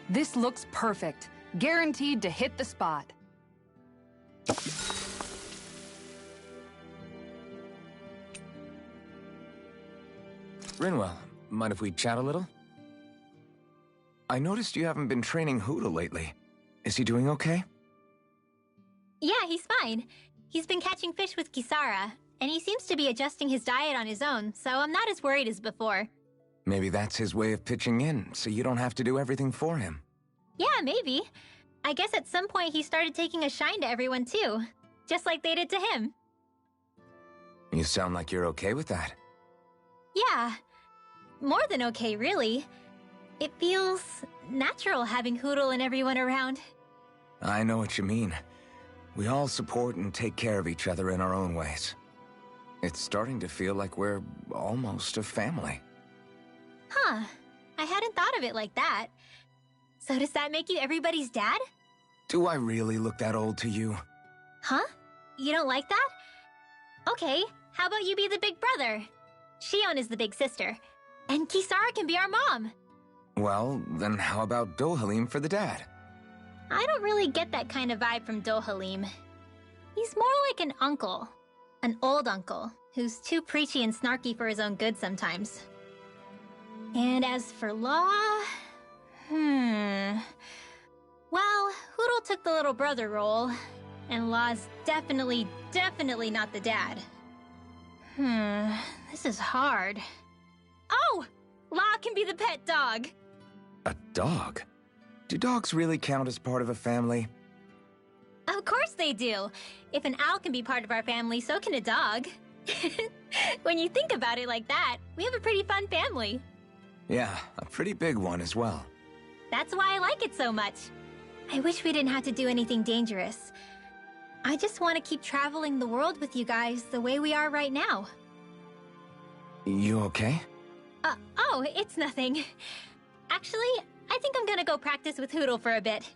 This looks perfect. Guaranteed to hit the spot. Rinwell, mind if we chat a little? I noticed you haven't been training Hootle lately. Is he doing okay? Yeah, he's fine. He's been catching fish with Kisara, and he seems to be adjusting his diet on his own, so I'm not as worried as before. Maybe that's his way of pitching in, so you don't have to do everything for him. Yeah, maybe. I guess at some point he started taking a shine to everyone too, just like they did to him. You sound like you're okay with that. Yeah, more than okay, really. It feels natural having Hootle and everyone around. I know what you mean. We all support and take care of each other in our own ways. It's starting to feel like we're almost a family. Huh. I hadn't thought of it like that. So does that make you everybody's dad? Do I really look that old to you? Huh? You don't like that? Okay, how about you be the big brother? Shion is the big sister, and Kisara can be our mom. Well, then how about Dohalim for the dad? I don't really get that kind of vibe from Dohalim. He's more like an uncle. An old uncle, who's too preachy and snarky for his own good sometimes. And as for Law... Well, Hootle took the little brother role, and Law's definitely not the dad. This is hard. Oh! Law can be the pet dog! A dog? Do dogs really count as part of a family? Of course they do! If an owl can be part of our family, so can a dog. When you think about it like that, we have a pretty fun family. Yeah, a pretty big one as well. That's why I like it so much. I wish we didn't have to do anything dangerous. I just want to keep traveling the world with you guys the way we are right now. You okay? Oh, it's nothing. Actually, I think I'm gonna go practice with Hootle for a bit.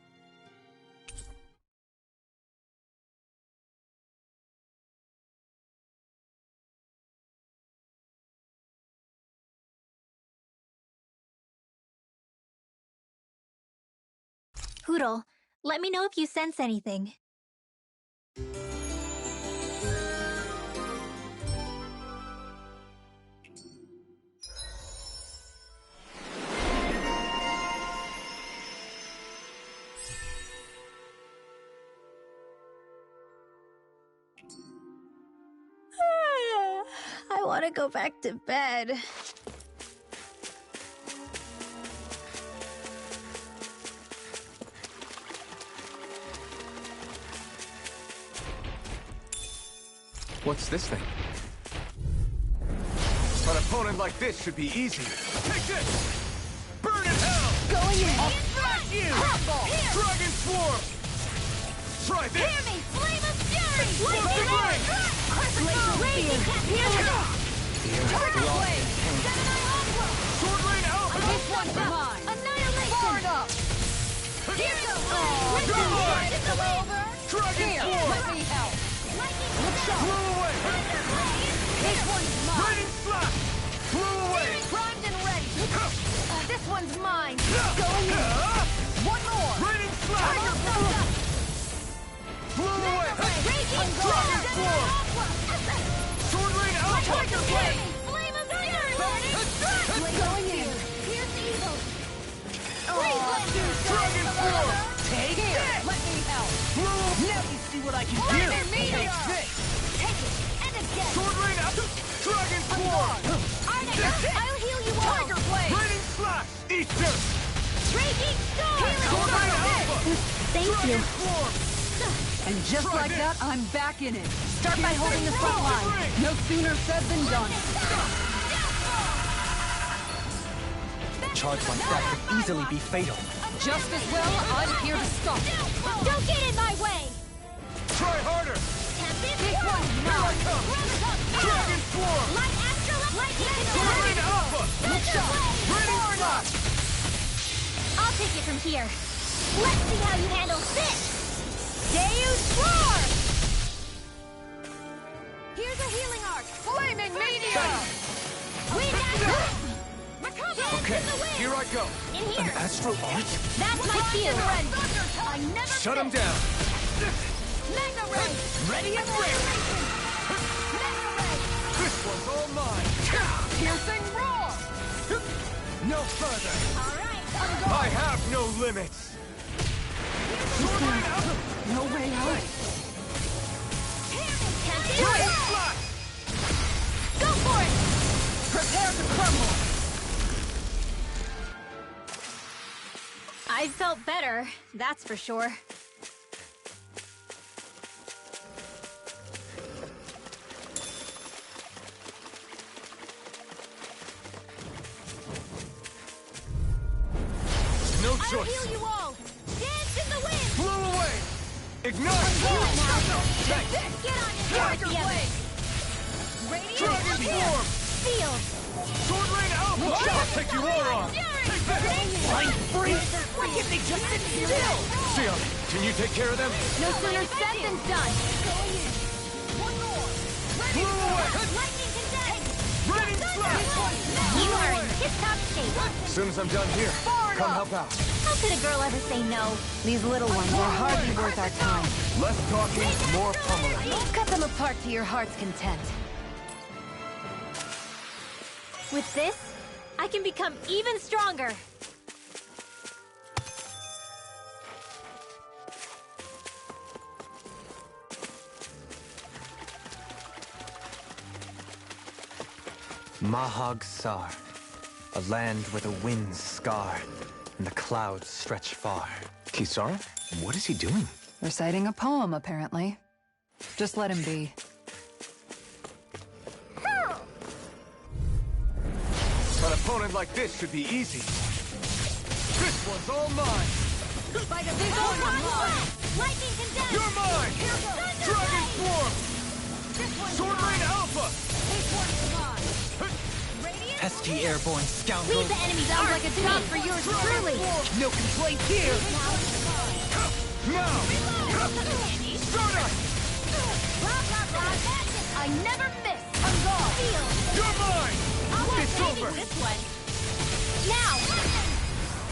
Hootle, let me know if you sense anything. I want to go back to bed. What's this thing? An opponent like this should be easy. Take this! Burn in hell! Going in! I'll thrash you! Dragon Swarm! Try this! Hear me! Flame of Fury! Explosive Ring! Raging Tempest! Turtle Blade! Sword Rain Alpha! This one's mine! Annihilation! Far enough! Here goes! Godlike! It's over! Dragon Swarm! Let me help! Blew away! This one's mine! Raining Slash! Blew away! Primed and ready! This one's mine! Going in! One more! Raining Slash! Blew away! Raging Dragon Swarm! Sword Rain Alpha! Tiger Blade! Flame of Fury! Going in! Here's evil! Dragon Swarm! Take it! Let me help! Now you see what I can do! Lightning Meteor! Take this! Take it! And again! Sword Rain Alpha! Dragon Swarm! I'll heal you all! Tiger Blade! Raining Slash! Eat this! Raging Storm! Sword Rain Alpha! Thank you. Dragon Swarm! And just Try like this. that, I'm back in it. Start by holding the front line. No sooner said than done. A charge like that could easily be fatal. Just as well, I'm here to stop it. Don't get in my way! Try harder! This one's Here I come! Dragon Swarm! Light Astro Lightning Sword Rain Alpha! Raining Slash! I'll take it from here. Let's see how you handle this! Deus Roar! Here's a healing arc! Flaming Meteor! Wind Astro! Recover! Okay, here I go. In here! Astral Arch? That's my field! I never Shut him down. Mega Ray! Ready and ready! Mega Ray! This one's all mine. Piercing roar! No further. Alright! I have no limits. Sword Rain Alpha! No way out. Raining Slash! Go for it! Prepare to crumble. I felt better, that's for sure. No I'll choice. heal you all! Dance in the wind! Blew away. Ignite. Thanks. Get on your Tiger Blade! Radiant Dragon Swarm! Sealed! Sword Rain Alpha! I'll take you all on. Take this! Blind freeze! Why can't they just sit still? Sion, can you take care of them? No sooner said than done! Going in! One more! Blew away! Lightning condense! Raining Slash! You are in tip-top shape! As soon as I'm done here, come help out. How could a girl ever say no? These little ones are hardly worth our time. Less talking, more pummeling. Cut them apart to your heart's content. With this, I can become even stronger! Mahag Sar, a land where the winds scar and the clouds stretch far. Kisara? What is he doing? Reciting a poem, apparently. Just let him be. An opponent like this should be easy. This one's all mine. By the big old Lightning condense! You're mine! Dragon Swarm! Sword Rain Alpha! Pesky airborne scoundrel. Leave the enemy sounds like a job for yours truly! No complaint here! Now! Start it! I never miss! I'm gone! You're mine! It's over! This one! Now!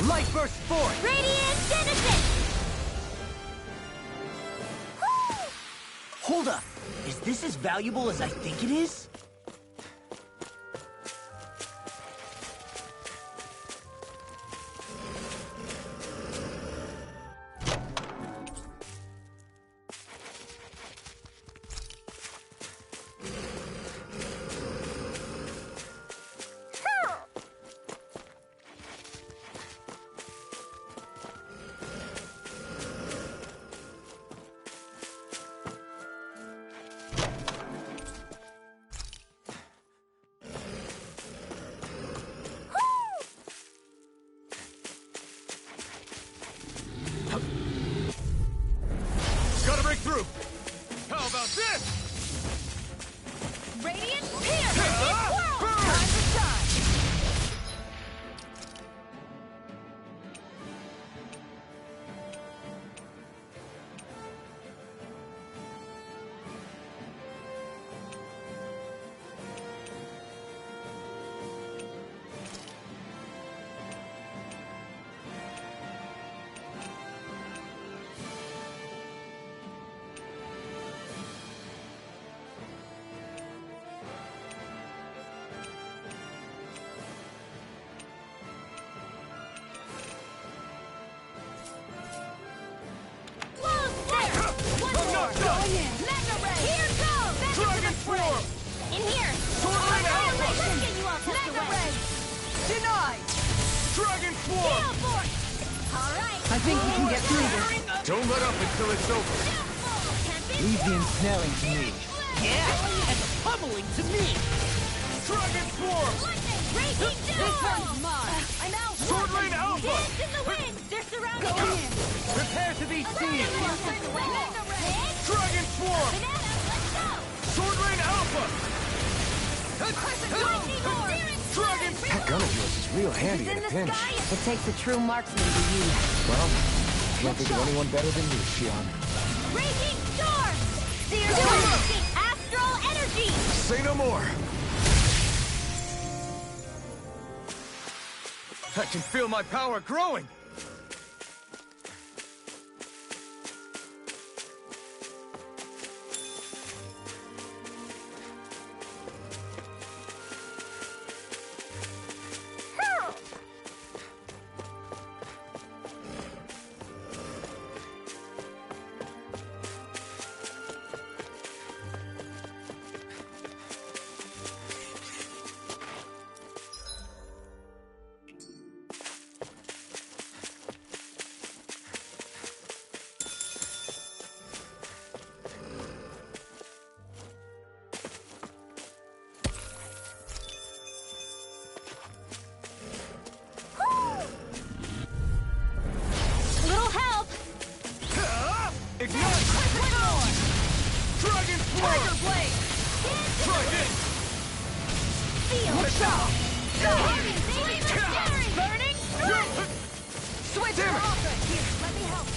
Light burst forth! Radiant Genesis! Hold up! Is this as valuable as I think it is? Gotta break through! How about this? Radiant Spear! Time to shine! I think we can get through this. Don't let up until it's over. Leave the ensnaring to me. Yeah, and the pummeling to me. Dragon Swarm! This one's mine! I'm out! Sword Rain Alpha! Dance in the wind! They're surrounding us! Prepare to be seized! Dragon Swarm! Sword Rain Alpha! Dragon That gun of yours is real handy in a pinch. It takes a true marksman to use. Well, can't think of anyone better than you, Xion. Raging Storm! Searing Astral Energy! Say no more. I can feel my power growing! Little help! Ignite! Dragon Swarm! Tiger Blade! Try this! Feel! Burning Strike! Switch for offense! Here, let me help!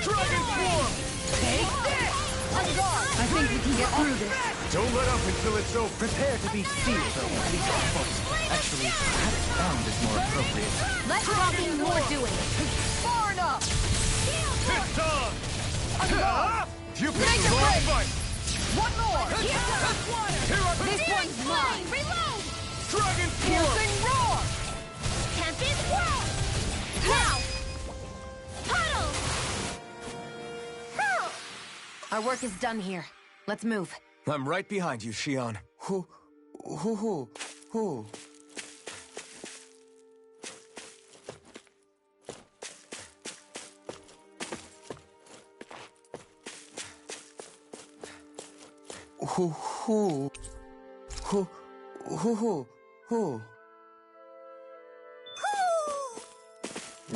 Dragon Swarm! Take this! On guard! I think we can get through this. Don't let up until it's over. Prepare to be seized, though, at least actually, perhaps bound is more appropriate. Let's talk more doing! Far enough! It's on! You Make picked a the wrong break! fight! One more! This one's mine! Reload! Dragon Swarm! Piercing roar! Tempest whirl! Now! Puddle! Our work is done here. Let's move. I'm right behind you, Xion. Hoo.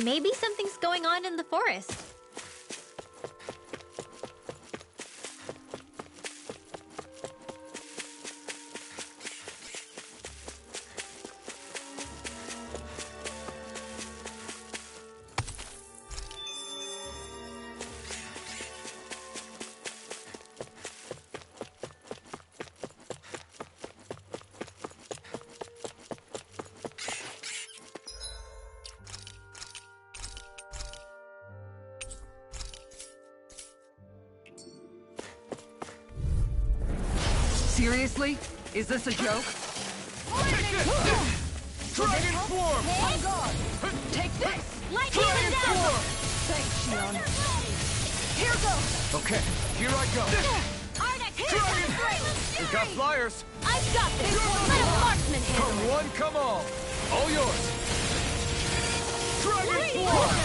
Maybe something's going on in the forest. Seriously? Is this a joke? Dragon Swarm! On guard! Take this! Lightning and Dazzle! Thanks, Xion. Here goes! Okay, here I go. Ardex! We got flyers. I've got this! Let a marksman handle Come one, come all. All yours. Dragon it! Swarm!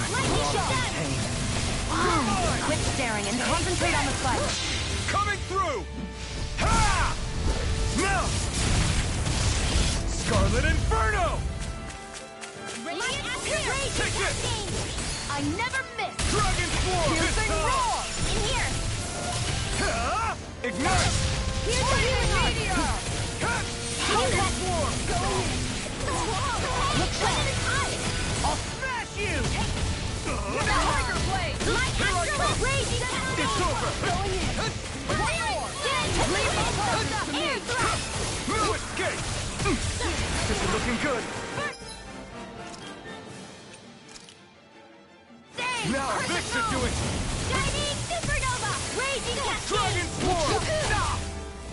Lightning shot! Quit staring and concentrate on the fight. Coming through! An inferno! Take it! I never miss! Dragon Swarm! Piercing roar! In here! Ignite! Here's the meteor! Dragon Swarm! Go in! Look sharp! I'll smash you! Tiger Blade! My astral raging! It's over! Going in! One more! Leave air thrust! No escape! This is looking good! Now fix it to it! Shining Supernova! Raging Cascade! Dragon Swarm! Stop!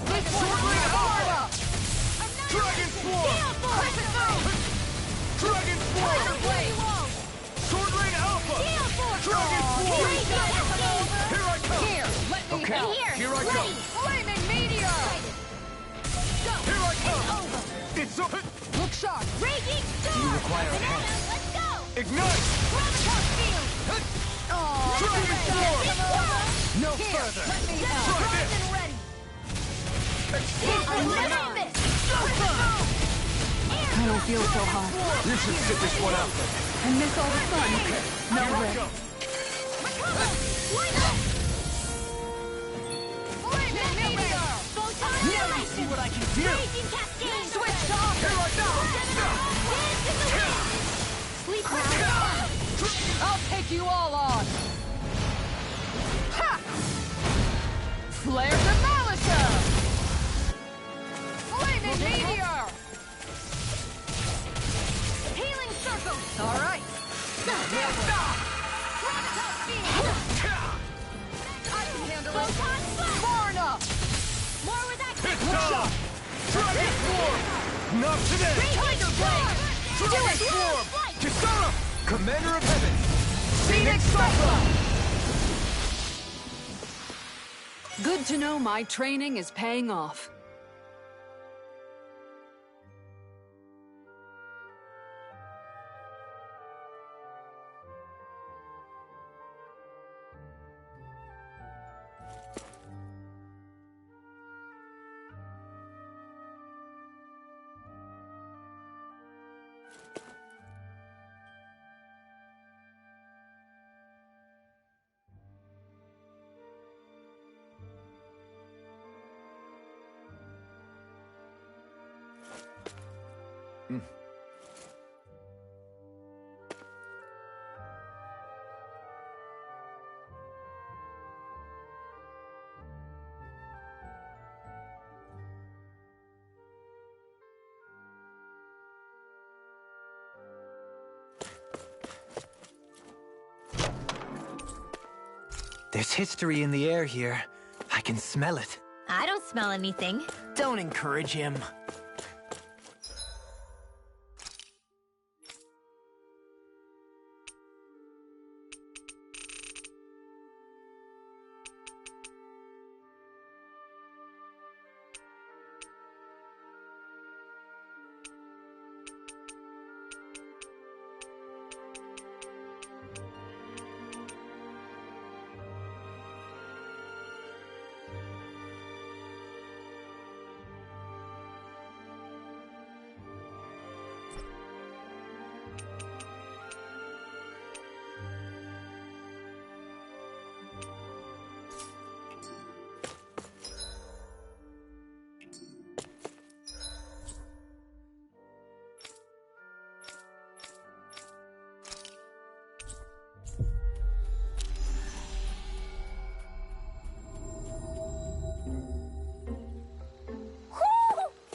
This Sword Rain Alpha! Dragon Swarm! Dragon Swarm! Sword Rain Alpha! Dragon Swarm! Here I come! Here, let me help. Here I come! Flaming meteor! Here I come! It's over! Look sharp! Raging Storm! Do you require a Banana, hand? let's go! Ignite! Prototype Field! Dragon Swarm! No Here, further! let me Try help. this! And ready! Explosive I Rain! never miss! I don't feel so hot. You should sit this one out. I miss all the fun. No Here I way. go! Flaming meteor! Photon annihilation! See what I can do! Raging Cascade! Switch to off. Here I go! Dance in the wind! Sleep now! I'll take you all on. Ha! Flare Demolisher! Flaming meteor! Healing circle! All right. Prototype Field! I can handle it. Photon Slash! Far enough. More with that! It's time! Dragon Swarm! Not today! Tiger Blade! Dragon Swarm! Kisara! Commander of Heaven! Phoenix Cyclone! Good to know my training is paying off. There's history in the air here. I can smell it. I don't smell anything. Don't encourage him.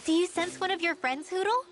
Do you sense one of your friends, Hootle?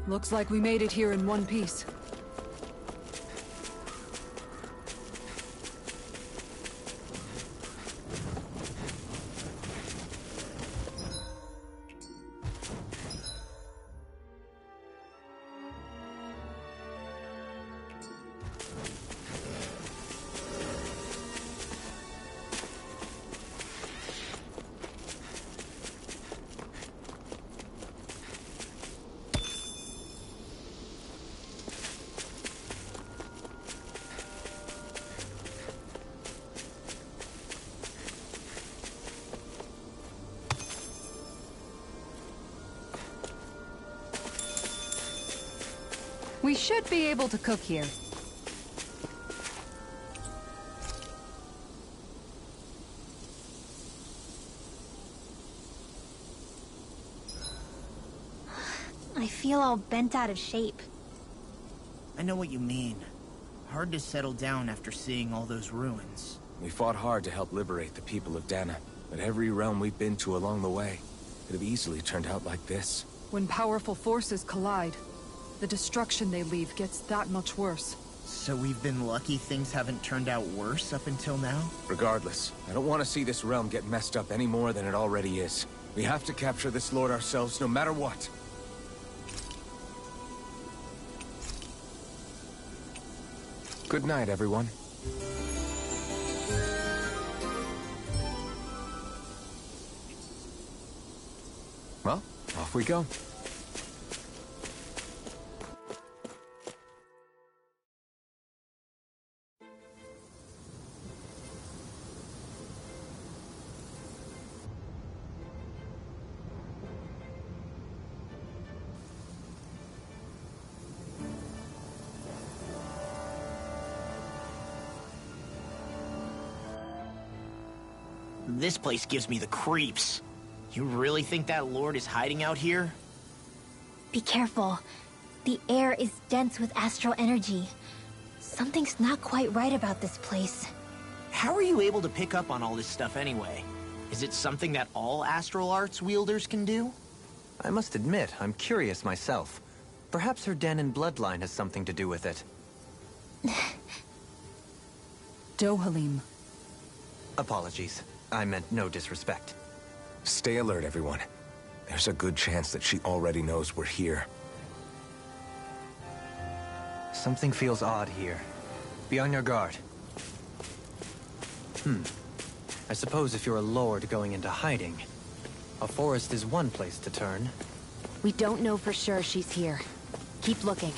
Looks like we made it here in one piece. We should be able to cook here. I feel all bent out of shape. I know what you mean. Hard to settle down after seeing all those ruins. We fought hard to help liberate the people of Dana, but every realm we've been to along the way could have easily turned out like this. When powerful forces collide, the destruction they leave gets that much worse. So we've been lucky things haven't turned out worse up until now? Regardless, I don't want to see this realm get messed up any more than it already is. We have to capture this lord ourselves, no matter what. Good night, everyone. Well, off we go. This place gives me the creeps. You really think that lord is hiding out here? Be careful. The air is dense with astral energy. Something's not quite right about this place. How are you able to pick up on all this stuff anyway? Is it something that all astral arts wielders can do? I must admit, I'm curious myself. Perhaps her Danan bloodline has something to do with it. Dohalim. Apologies. I meant no disrespect. Stay alert, everyone. There's a good chance that she already knows we're here. Something feels odd here. Be on your guard. I suppose if you're a lord going into hiding, a forest is one place to turn. We don't know for sure she's here. Keep looking.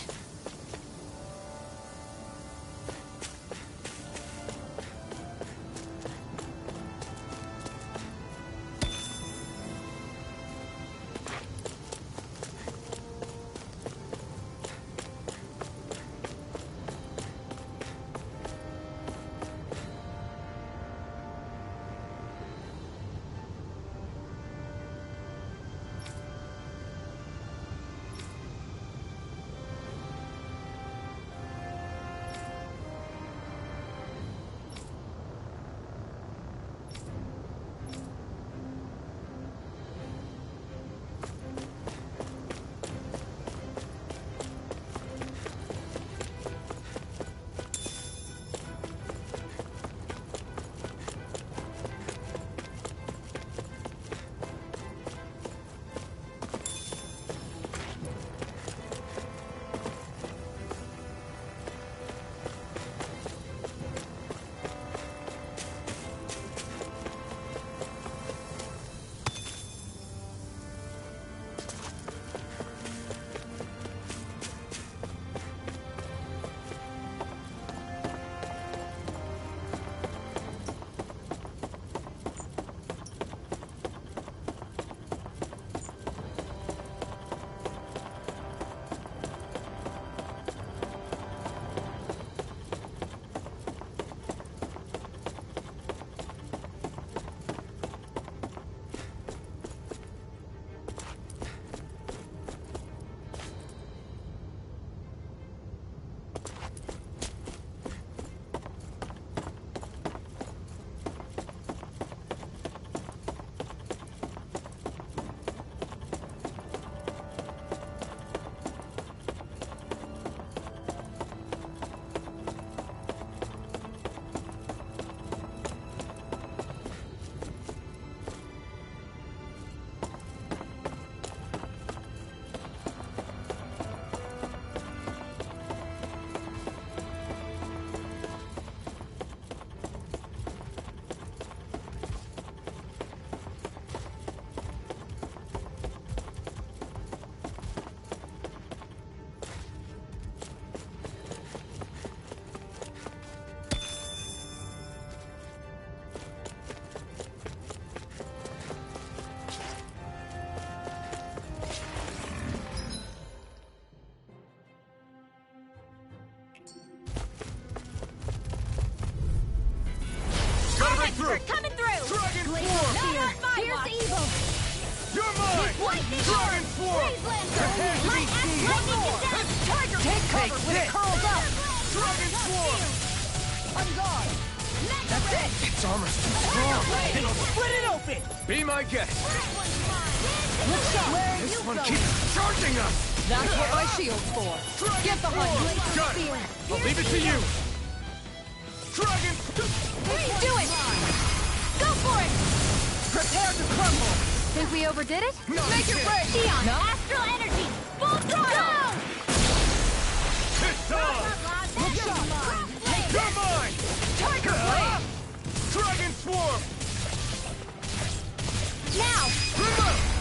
Berserker coming through! Dragon Blade Swarm! not on my Fierce watch! evil! You're mine! Lightning Dragon Orb! Swarm! Freeze Lancer! Light Axe Lightning Condemned! Tiger! Take cover when it curls up! Dragon Swarm! On guard! That's it! Its armor's too strong. It'll split it open! Be my guest. Looks up! Where are This you one going? keeps charging us. That's what my shield's for. Get behind me. Got it! I'll leave it to you! Dragon! Do it! Go for it! Prepare to crumble. Think we overdid it? Make it break. Xion, Astral Energy! Full throttle! It's on! You're mine! Tiger Blade. Dragon Swarm! Now!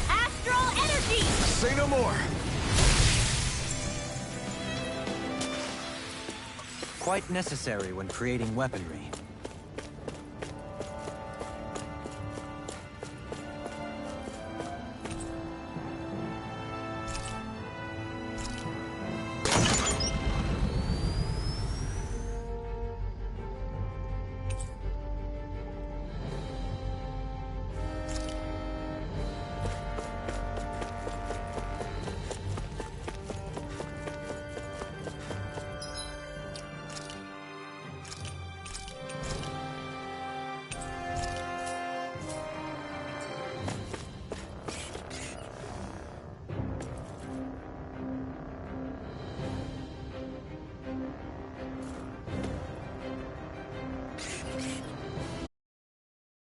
Astral Energy! Say no more. Quite necessary when creating weaponry.